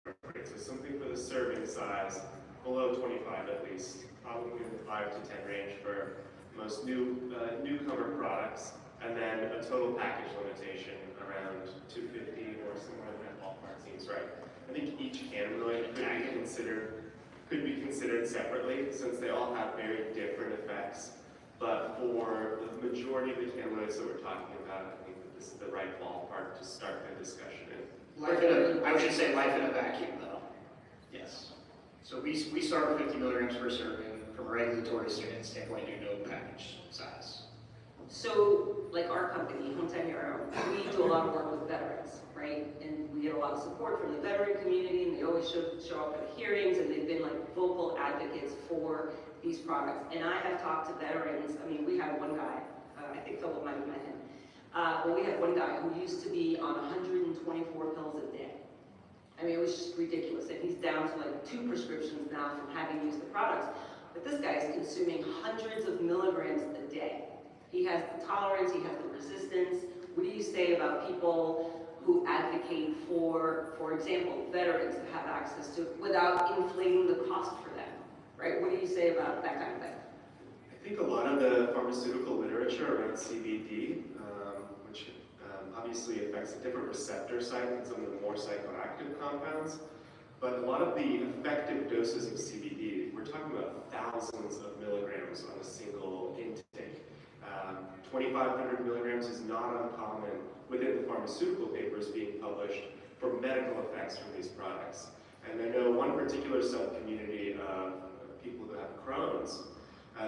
appropriate. So something for the serving size, below 25 at least, probably in the 5 to 10 range for most newcomer products, and then a total package limitation around 250 or somewhere in that ballpark seems right. I think each cannabinoid could be considered separately, since they all have very different effects. But for the majority of the cannabinoids that we're talking about, I think that this is the right ballpark to start the discussion in. I should say life in a vacuum, though. Yes. So we start with 50 milligrams per serving. From a regulatory standpoint, do no package size. So, like our company, Hometown Hero, we do a lot of work with veterans, right? And we get a lot of support from the veteran community, and they always show up at the hearings, and they've been like vocal advocates for these products. And I have talked to veterans. I mean, we had one guy, I think Philip might have met him, but we had one guy who used to be on 124 pills a day. I mean, it was just ridiculous. And he's down to like 2 prescriptions now from having used the products. But this guy is consuming hundreds of milligrams a day. He has the tolerance, he has the resistance. What do you say about people who advocate for example, veterans to have access to it without inflating the cost for them, right? What do you say about that kind of thing? I think a lot of the pharmaceutical literature around CBD, which obviously affects a different receptor site than some of the more psychoactive compounds, but a lot of the effective doses of CBD, we're talking about thousands of milligrams on a single intake. 2,500 milligrams is not uncommon within the pharmaceutical papers being published for medical effects from these products. And I know one particular sub-community of people who have Crohn's,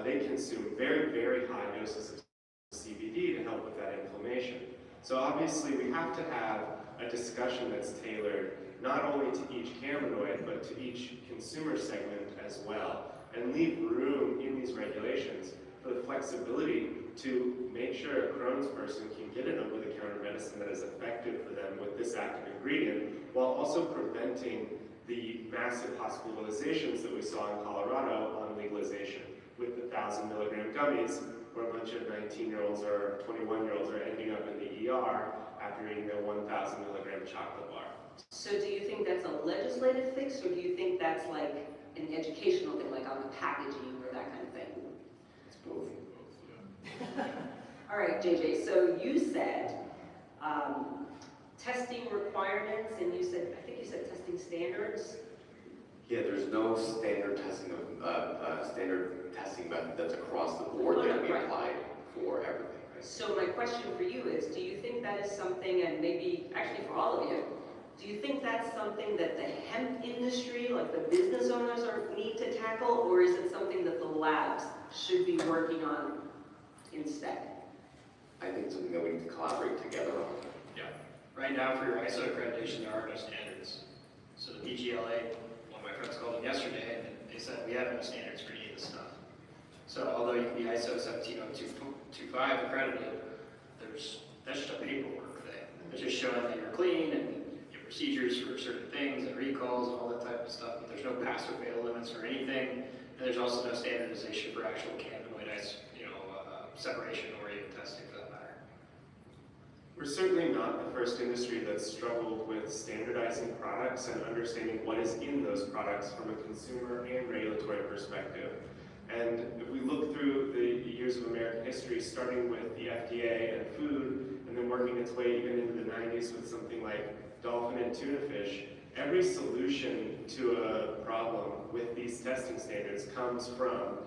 they consume very, very high doses of CBD to help with that inflammation. So obviously we have to have a discussion that's tailored not only to each cannabinoid, but to each consumer segment as well, and leave room in these regulations for the flexibility to make sure a Crohn's person can get an over-the-counter medicine that is effective for them with this active ingredient, while also preventing the massive hospitalizations that we saw in Colorado on legalization with the 1,000 milligram gummies, where a bunch of 19-year-olds or 21-year-olds are ending up in the ER after eating their 1,000 milligram chocolate bar. So do you think that's a legislative fix, or do you think that's like an educational thing, like on the packaging or that kind of thing? It's both. All right, JJ, so you said testing requirements, and you said, I think you said testing standards. Yeah, there's no standard testing method that's across the board that can be Right. applied for everything, right? So my question for you is, do you think that is something, and maybe actually for all of you, do you think that's something that the hemp industry, like the business owners need to tackle, or is it something that the labs should be working on instead? I think it's something that we need to collaborate together on. Yeah. Right now, for your ISO accreditation, there are no standards. So the PGLA, one of my friends called them yesterday, and they said we have no standards for any of this stuff. So although you can be ISO 17025 accredited, that's just a paperwork thing. It's just showing that you're clean and your procedures for certain things and recalls and all that type of stuff, but there's no pass or fail limits for anything, and there's also no standardization for actual cannabinoid separation or even testing for that matter. We're certainly not the first industry that's struggled with standardizing products and understanding what is in those products from a consumer and regulatory perspective. And if we look through the years of American history, starting with the FDA and food, and then working its way even into the 90s with something like dolphin and tuna fish, every solution to a problem with these testing standards comes from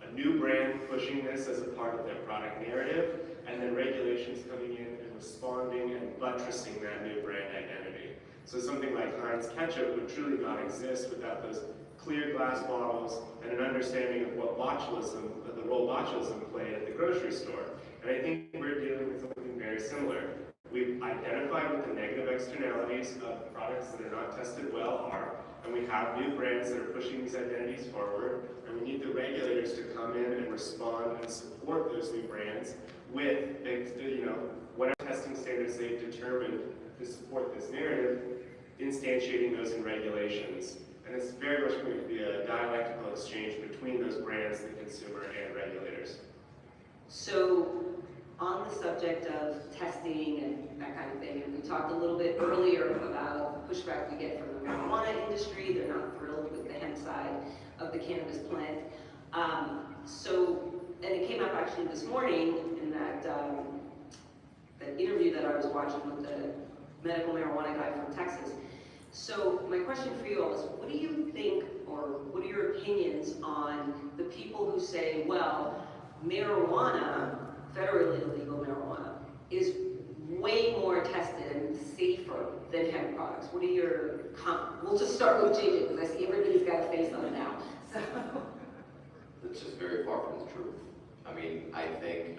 a new brand pushing this as a part of their product narrative, and then regulations coming in and responding and buttressing that new brand identity. So something like Heinz ketchup would truly not exist without those clear glass bottles and an understanding of what botulism, the role botulism played at the grocery store. And I think we're dealing with something very similar. We've identified what the negative externalities of products that are not tested well are, and we have new brands that are pushing these identities forward, and we need the regulators to come in and respond and support those new brands with, whatever testing standards they've determined to support this narrative, instantiating those in regulations. And it's very much going to be a dialectical exchange between those brands, the consumer, and regulators. So, on the subject of testing and that kind of thing, and we talked a little bit earlier about the pushback we get from the marijuana industry. They're not thrilled with the hemp side of the cannabis plant. And it came up actually this morning in that interview that I was watching with the medical marijuana guy from Texas. So my question for you all is, what do you think, or what are your opinions on the people who say, well, marijuana, federally illegal marijuana, is way more tested and safer than hemp products? What are your we'll just start with JJ, because I see everybody's got a face on it now. So. It's just very far from the truth. I mean, I think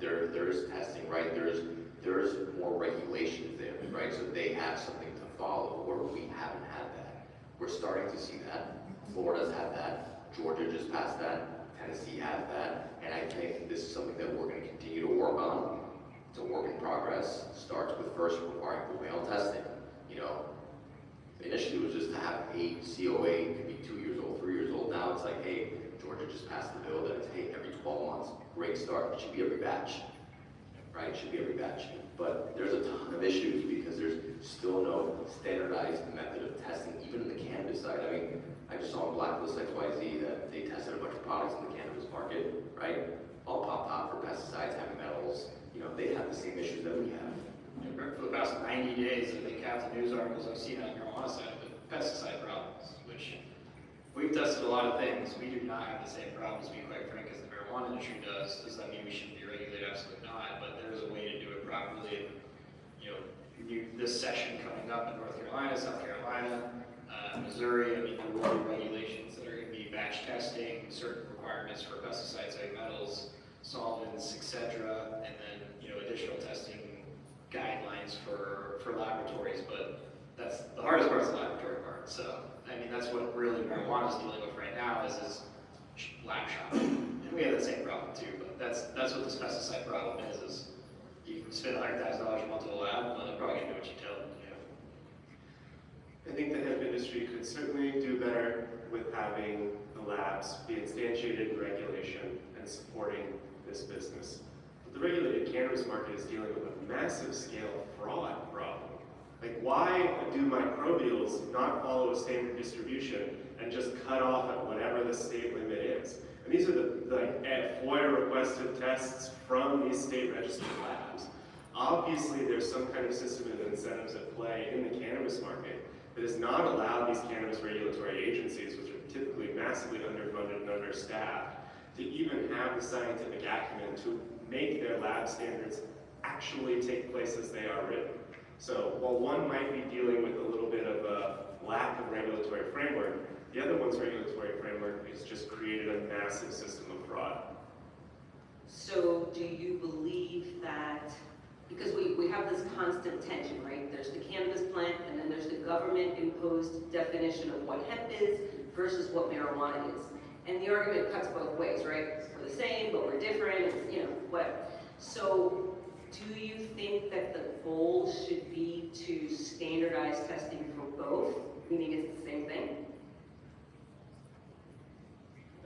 there is testing, right? There's more regulations there, right? So they have something to follow, where we haven't had that. We're starting to see that. Florida's had that. Georgia just passed that. Tennessee has that. And I think this is something that we're going to continue to work on. It's a work in progress. Starts with first requiring prevail testing. Initially it was just to have a COA, it could be 2 years old, 3 years old. Now it's like, hey, Georgia just passed the bill that it's, hey, every 12 months. Great start. It should be every batch. Right? It should be every batch. But there's a ton of issues because there's still no standardized method of testing, even in the cannabis side. I mean, I just saw on Blacklist XYZ that they tested a bunch of products in the cannabis market, right? All popped out for pesticides, heavy metals. They have the same issues that we have. For the past 90 days, I think half the news articles I've seen on the marijuana side have been pesticide problems, which we've tested a lot of things. We do not have the same problems, to be quite frank, as the marijuana industry does. Does that mean we shouldn't be regulated? Absolutely not, but there is a way to do it properly. This session coming up in North Carolina, South Carolina, Missouri, I mean, there will be regulations that are going to be batch testing, certain requirements for pesticides, heavy metals, solvents, etc., and then additional testing guidelines for laboratories. But that's the hardest part, is the laboratory part. So I mean, that's what really marijuana is dealing with right now is lab shopping, and we have that same problem too. But that's what this pesticide problem is you can spend $100,000 a month at a lab, and they're probably gonna do what you tell them. I think the hemp industry could certainly do better with having the labs be instantiated in regulation and supporting this business. But the regulated cannabis market is dealing with a massive scale fraud problem. Like, why do microbials not follow a standard distribution and just cut off at whatever the state limit is? And these are the FOIA requested tests from these state registered labs. Obviously, there's some kind of system of incentives at play in the cannabis market that has not allowed these cannabis regulatory agencies, which are staff to even have the scientific acumen to make their lab standards actually take place as they are written. So while one might be dealing with a little bit of a lack of regulatory framework, the other one's regulatory framework has just created a massive system of fraud. So do you believe that, because we have this constant tension, right? There's the cannabis plant, and then there's the government-imposed definition of what hemp is versus what marijuana is. And the argument cuts both ways, right? We're the same, but we're different, it's, you know, whatever. So do you think that the goal should be to standardize testing for both, meaning it's the same thing?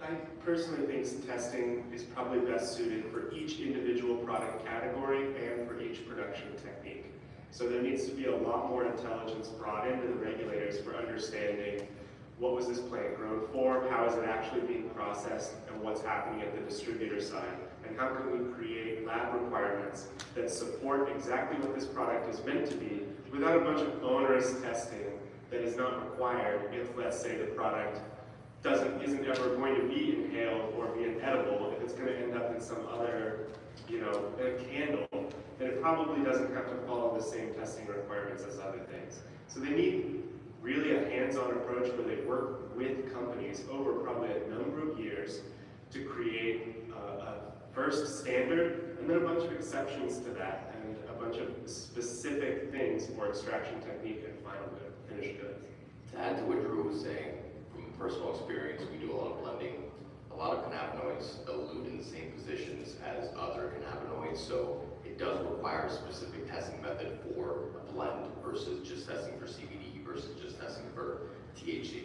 I personally think testing is probably best suited for each individual product category and for each production technique. So there needs to be a lot more intelligence brought into the regulators for understanding what was this plant grown for, how is it actually being processed, and what's happening at the distributor side. And how can we create lab requirements that support exactly what this product is meant to be without a bunch of onerous testing that is not required if, let's say, the product isn't ever going to be inhaled or be an edible. If it's going to end up in some other, a candle, then it probably doesn't have to follow the same testing requirements as other things. So they need really a hands-on approach where they work with companies over probably a number of years to create a first standard and then a bunch of exceptions to that and a bunch of specific things for extraction technique and final finished goods. To add to what Drew was saying, from personal experience, we do a lot of blending. A lot of cannabinoids elude in the same positions as other cannabinoids, so it does require a specific testing method for a blend versus just testing for CBD versus just testing for THC.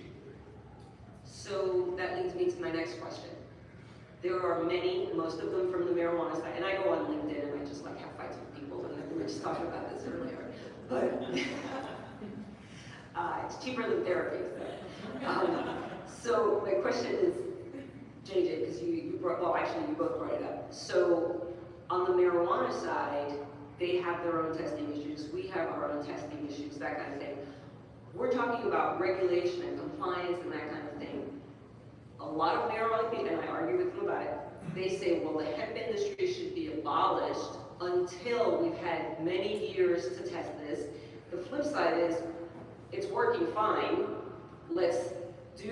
So that leads me to my next question. There are many, most of them from the marijuana side, and I go on LinkedIn and I just like have fights with people, and we were just talking about this earlier. But it's cheaper than therapy. So my question is, JJ, because you brought, well actually you both brought it up. So on the marijuana side, they have their own testing issues, we have our own testing issues, that kind of thing. We're talking about regulation and compliance and that kind of thing. A lot of marijuana people, and I argue with them about it, they say, well, the hemp industry should be abolished until we've had many years to test this. The flip side is, it's working fine. Let's do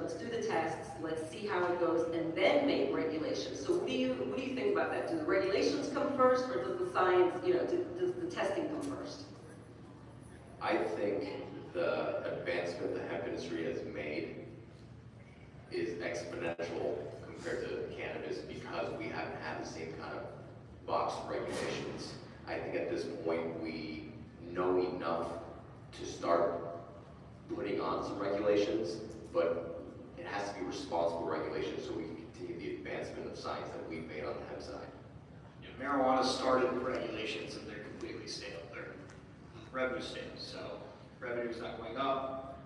let's do the tests. Let's see how it goes, and then make regulations. So what do you think about that? Do the regulations come first, or does the science, does the testing come first? I think the advancement the hemp industry has made is exponential compared to cannabis because we haven't had the same kind of box regulations. I think at this point we know enough to start putting on some regulations, but it has to be responsible regulations so we can continue the advancement of science that we've made on the hemp side. Marijuana started with regulations and they're completely stale. They're revenue stale. So revenue's not going up.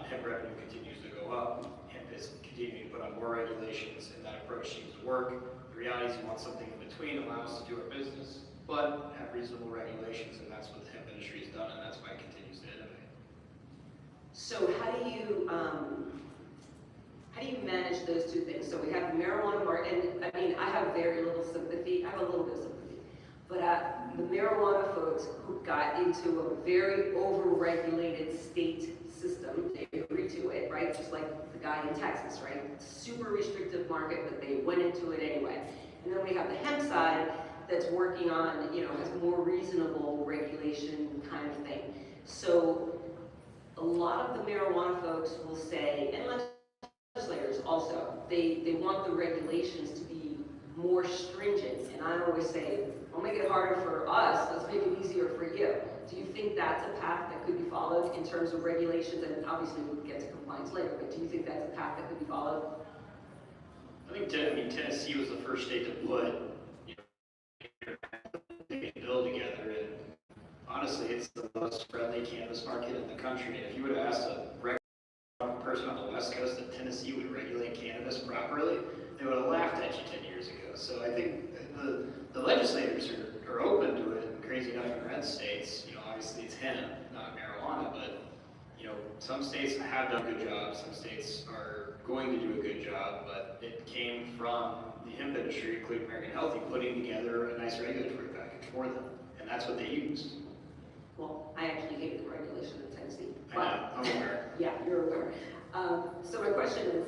Hemp revenue continues to go up. Hemp is continuing to put on more regulations, and that approach seems to work. The reality is you want something in between, allow us to do our business, but have reasonable regulations, and that's what the hemp industry has done, and that's why it continues to innovate. So how do you manage those two things? So we have the marijuana market, and I mean, I have very little sympathy. I have a little bit of sympathy, but the marijuana folks who got into a very over-regulated state system, they agreed to it, right? Just like the guy in Texas, right? Super restrictive market, but they went into it anyway. And then we have the hemp side that's working on, has more reasonable regulation kind of thing. So a lot of the marijuana folks will say, and legislators also, they want the regulations to be more stringent. And I always say, don't make it harder for us, let's make it easier for you. Do you think that's a path that could be followed in terms of regulations? And obviously we'll get to compliance later, but do you think that's a path that could be followed? I think Tennessee was the first state to put a bill together, and honestly, it's the most friendly cannabis market in the country. And if you would have asked a person on the West Coast that Tennessee would regulate cannabis properly, they would have laughed at you 10 years ago. So I think the legislators are open to it, and crazy enough in red states, obviously it's hemp, not marijuana, but some states have done good jobs, some states are going to do a good job, but it came from the hemp industry, including American Healthy, putting together a nice regulatory package for them, and that's what they used. Well, I actually hate the regulation in Tennessee. I know, I'm aware. Yeah, you're aware. So my question is,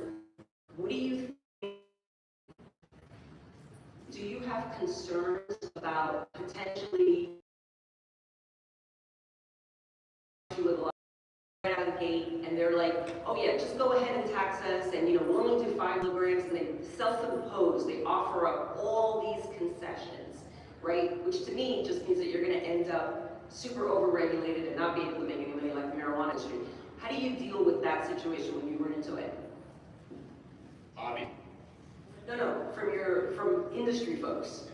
what do you think, do you have concerns about potentially legalize right out of the gate, and they're like, oh yeah, just go ahead and tax us, and we'll only do 5 milligrams, and they self-impose, they offer up all these concessions, right? Which to me just means that you're gonna end up super over-regulated and not be able to make any money like the marijuana industry. How do you deal with that situation when you run into it? Bobby? No, from industry folks.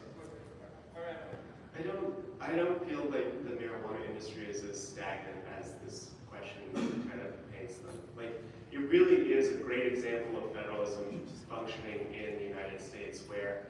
I don't feel like the marijuana industry is as stagnant as this question kind of paints them. Like, it really is a great example of federalism functioning in the United States, where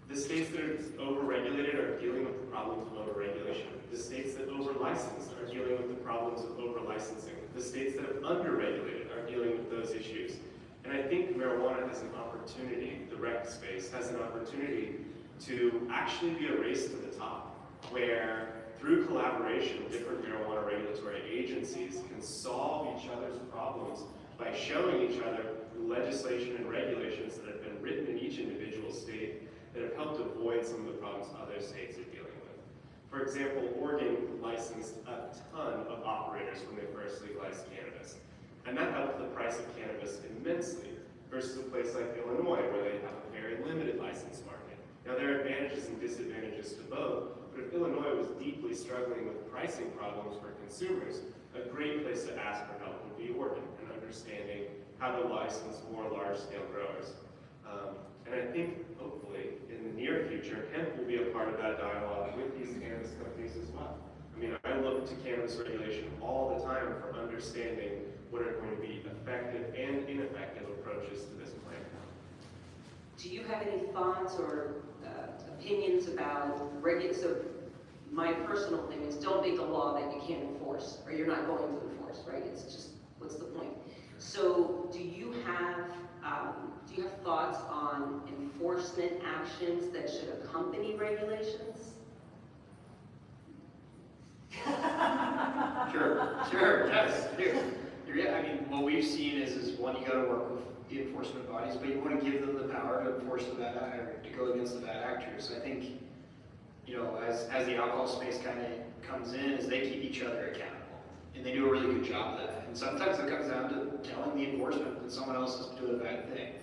the states that are over-regulated are dealing with the problems of over-regulation. The states that over-license are dealing with the problems of over-licensing. The states that have under-regulated are dealing with those issues. And I think marijuana has an opportunity, the rec space has an opportunity to actually be a race to the top, where through collaboration, different marijuana regulatory agencies can solve each other's problems by showing each other the legislation and regulations that have been written in each individual state that have helped avoid some of the problems other states are dealing with. For example, Oregon licensed a ton of operators when they first legalized cannabis, and that helped the price of cannabis immensely, versus a place like Illinois, where they have a very limited license market. Now, there are advantages and disadvantages to both, but if Illinois was deeply struggling with pricing problems for consumers, a great place to ask for help would be Oregon, and understanding how to license more large-scale growers. And I think, hopefully, in the near future, hemp will be a part of that dialogue with these cannabis companies as well. I mean, I look to cannabis regulation all the time for understanding what are going to be effective and ineffective approaches to this plan. Do you have any thoughts or opinions about so my personal thing is don't make a law that you can't enforce, or you're not going to enforce, right? It's just, what's the point? So do you have thoughts on enforcement actions that should accompany regulations? Sure, yes, yeah, I mean, what we've seen is one, you gotta work with the enforcement bodies, but you wanna give them the power to enforce the bad actor, to go against the bad actors. I think, as the alcohol space kind of comes in, is they keep each other accountable, and they do a really good job of that. And sometimes it comes down to telling the enforcement that someone else is doing a bad thing.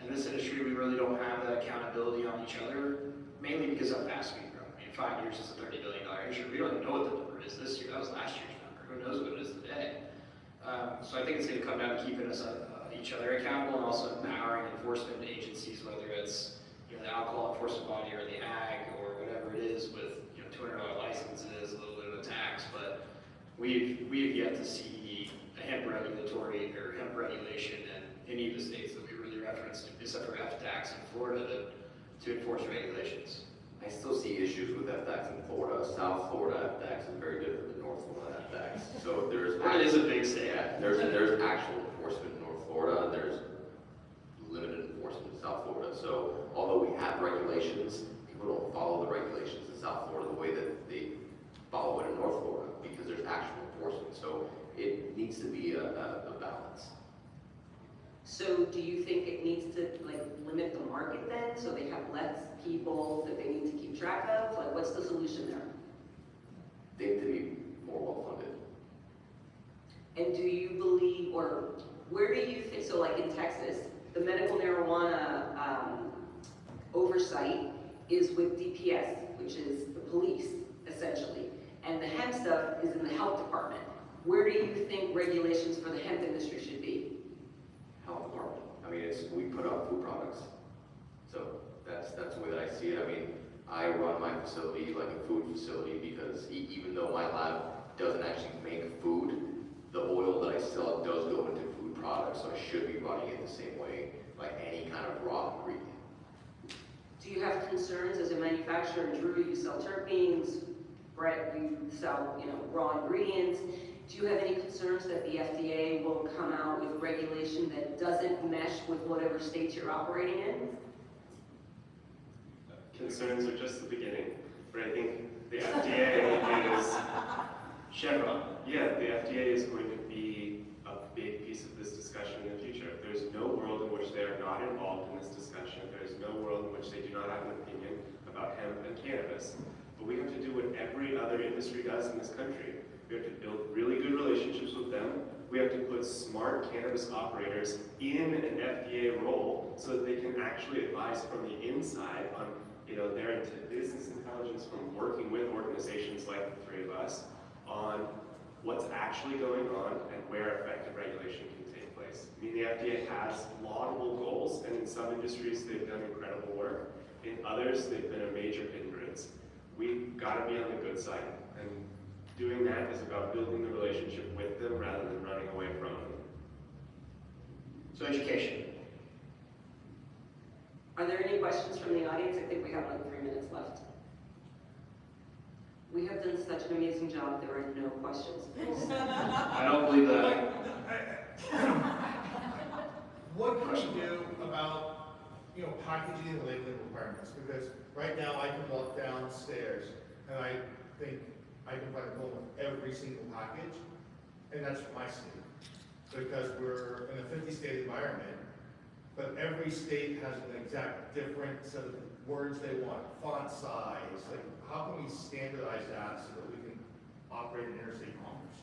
In this industry, we really don't have that accountability on each other, mainly because of how fast we grow. I mean, 5 years is a $30 billion industry. We don't even know what the number is this year. That was last year's number. Who knows what it is today? So I think it's going to come down to keeping us each other accountable, and also empowering enforcement agencies, whether it's the alcohol enforcement body or the ag or whatever it is, with $200 licenses, a little bit of a tax. But we've yet to see a hemp regulatory or hemp regulation in any of the states that we really referenced, except for F-tax in Florida, to enforce regulations. I still see issues with FTAX in Florida. South Florida FTAX is very different than North Florida FTAX. So there's It is a big state. yeah, there's actual enforcement in North Florida. There's limited enforcement in South Florida. So although we have regulations, people don't follow the regulations in South Florida the way that they follow it in North Florida, because there's actual enforcement. So it needs to be a balance. So do you think it needs to limit the market then, so they have less people that they need to keep track of? What's the solution there? They need to be more well funded. And do you believe, or where do you think, so in Texas, the medical marijuana oversight is with DPS, which is the police, essentially, and the hemp stuff is in the health department. Where do you think regulations for the hemp industry should be? Health department. I mean, we put out food products. So that's the way that I see it. I mean, I run my facility like a food facility, because even though my lab doesn't actually make food, the oil that I sell does go into food products, so I should be running it the same way, like any kind of raw ingredient. Do you have concerns as a manufacturer? Drew, you sell terpenes. Brett, you sell, raw ingredients. Do you have any concerns that the FDA will come out with regulation that doesn't mesh with whatever states you're operating in? Concerns are just the beginning, but I think the FDA is, Chevron. yeah, the FDA is going to be a big piece of this discussion in the future. There's no world in which they are not involved in this discussion. There's no world in which they do not have an opinion about hemp and cannabis. But we have to do what every other industry does in this country. We have to build really good relationships with them. We have to put smart cannabis operators in an FDA role so that they can actually advise from the inside on, their business intelligence from working with organizations like the three of us on what's actually going on and where effective regulation can take place. I mean, the FDA has laudable goals, and in some industries they've done incredible work. In others, they've been a major hindrance. We've got to be on the good side, and doing that is about building the relationship with them rather than running away from them. So education. Are there any questions from the audience? I think we have like 3 minutes left. We have done such an amazing job, there are no questions. I don't believe that. What can we do about, packaging and labeling requirements? Because right now I can walk downstairs and I think I can find a home with every single package, and that's my state. Because we're in a 50-state environment, but every state has an exact different set of words they want, font size. Like, how can we standardize that so that we can operate in interstate commerce?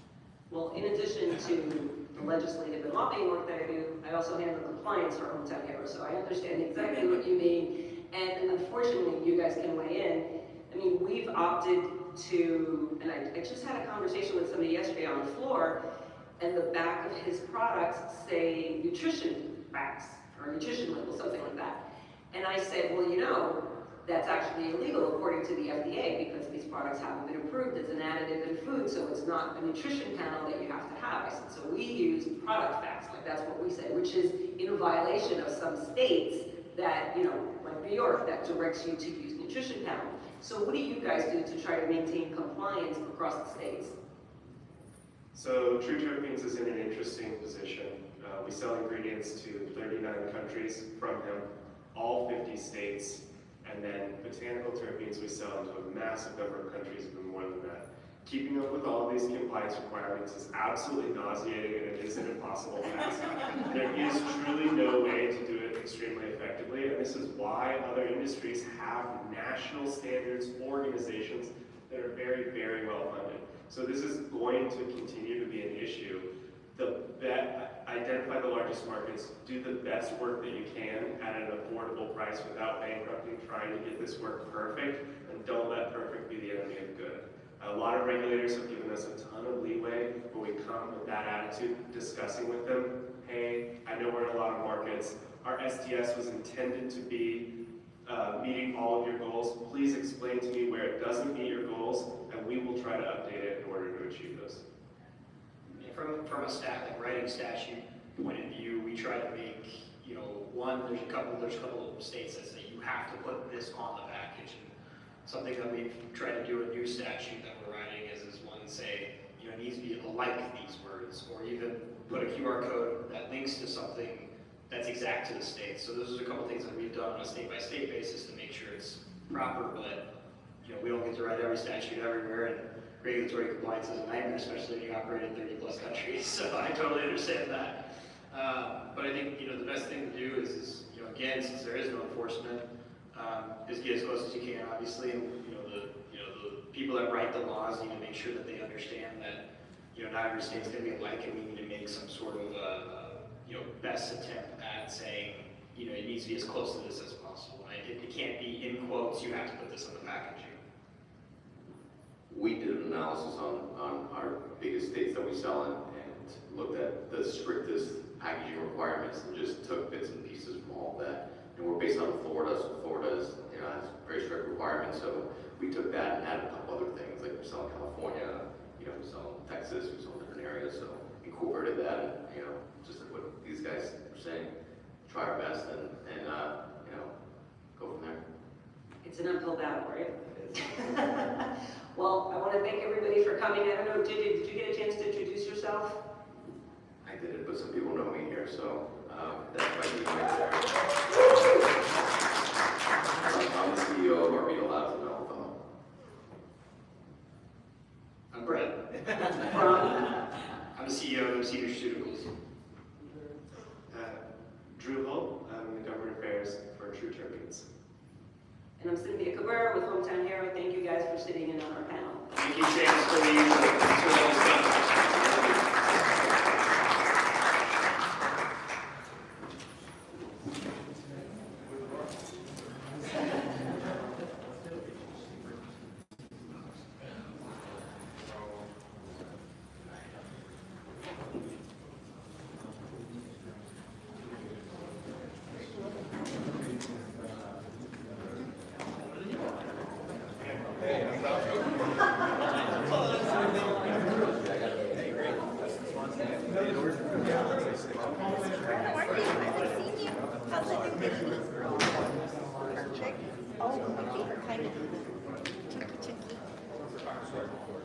Well, in addition to the legislative and lobbying work that I do, I also handle compliance for Hometown Hero, so I understand exactly what you mean. And unfortunately, you guys can weigh in. I mean, we've opted to, and I just had a conversation with somebody yesterday on the floor, and the back of his products say nutrition facts, or nutrition label, something like that. And I said, well, that's actually illegal according to the FDA because these products haven't been approved as an additive in food, so it's not a nutrition panel that you have to have. I said, so we use product facts, like that's what we say, which is in violation of some states that, like New York, that directs you to use nutrition panel. So what do you guys do to try to maintain compliance across the states? So True Terpenes is in an interesting position. We sell ingredients to 39 countries from hemp, all 50 states, and then botanical terpenes we sell into a massive number of countries, even more than that. Keeping up with all of these compliance requirements is absolutely nauseating, and it is an impossible task. There is truly no way to do it extremely effectively, and this is why other industries have national standards organizations that are very, very well funded. So this is going to continue to be an issue. Identify the largest markets, do the best work that you can at an affordable price without bankrupting, trying to get this work perfect, and don't let perfect be the enemy of good. A lot of regulators have given us a ton of leeway when we come with that attitude, discussing with them, hey, I know we're in a lot of markets, our STS was intended to be meeting all of your goals. Please explain to me where it doesn't meet your goals, and we will try to update it in order to achieve those. From a writing statute point of view, we try to make, there's a couple of states that say you have to put this on the package. And something that we've tried to do a new statute that we're writing is one say, it needs to be like these words, or even put a QR code that links to something that's exact to the state. So those are a couple things that we've done on a state-by-state basis to make sure it's proper, but we don't get to write every statute everywhere, and regulatory compliance is a nightmare, especially when you operate in 30 plus countries, so I totally understand that. But I think, the best thing to do is again, since there is no enforcement, is get as close as you can, obviously, and, the people that write the laws need to make sure that they understand that, not every state's gonna be alike, and we need to make some sort of, best attempt at saying, it needs to be as close to this as possible. It can't be in quotes, you have to put this on the packaging. We did an analysis on our biggest states that we sell in and looked at the strictest packaging requirements and just took bits and pieces from all of that. And we're based out of Florida, so Florida is, has very strict requirements. So we took that and added a couple other things, like we sell in California, we sell in Texas, we sell in different areas. So incorporated that and, just like what these guys are saying, try our best and go from there. It's an uphill battle, right? Well, I want to thank everybody for coming. I don't know, did you get a chance to introduce yourself? I did it, but some people know me here, so And I'm Cynthia Cabrera with Hometown Hero. Thank you guys for sitting in on our panel. Thank you, Chance, for the input.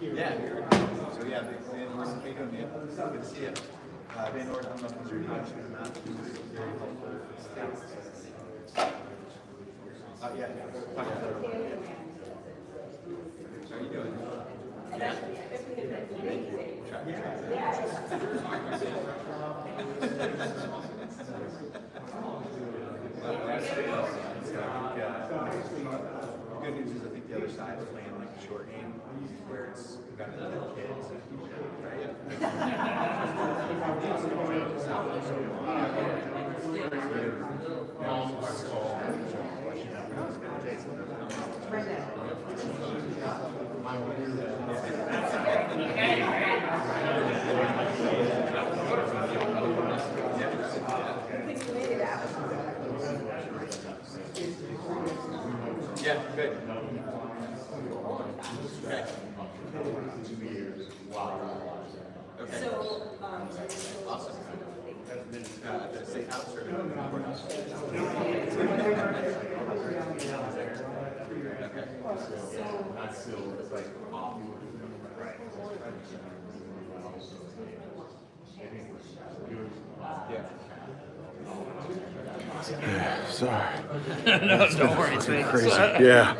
Yeah. So yeah, Van Horn, how you doing, man? Good to see you. Van Horn, I'm not sure how to do that. Very helpful. Yeah. How are you doing? Yeah. Thank you. The good news is I think the other side is playing like the short game, where it's we've got the little kids, Yeah, good. Okay. Okay. So, Awesome. The safe house or the courthouse? Sorry. No, don't worry. It's crazy. Yeah.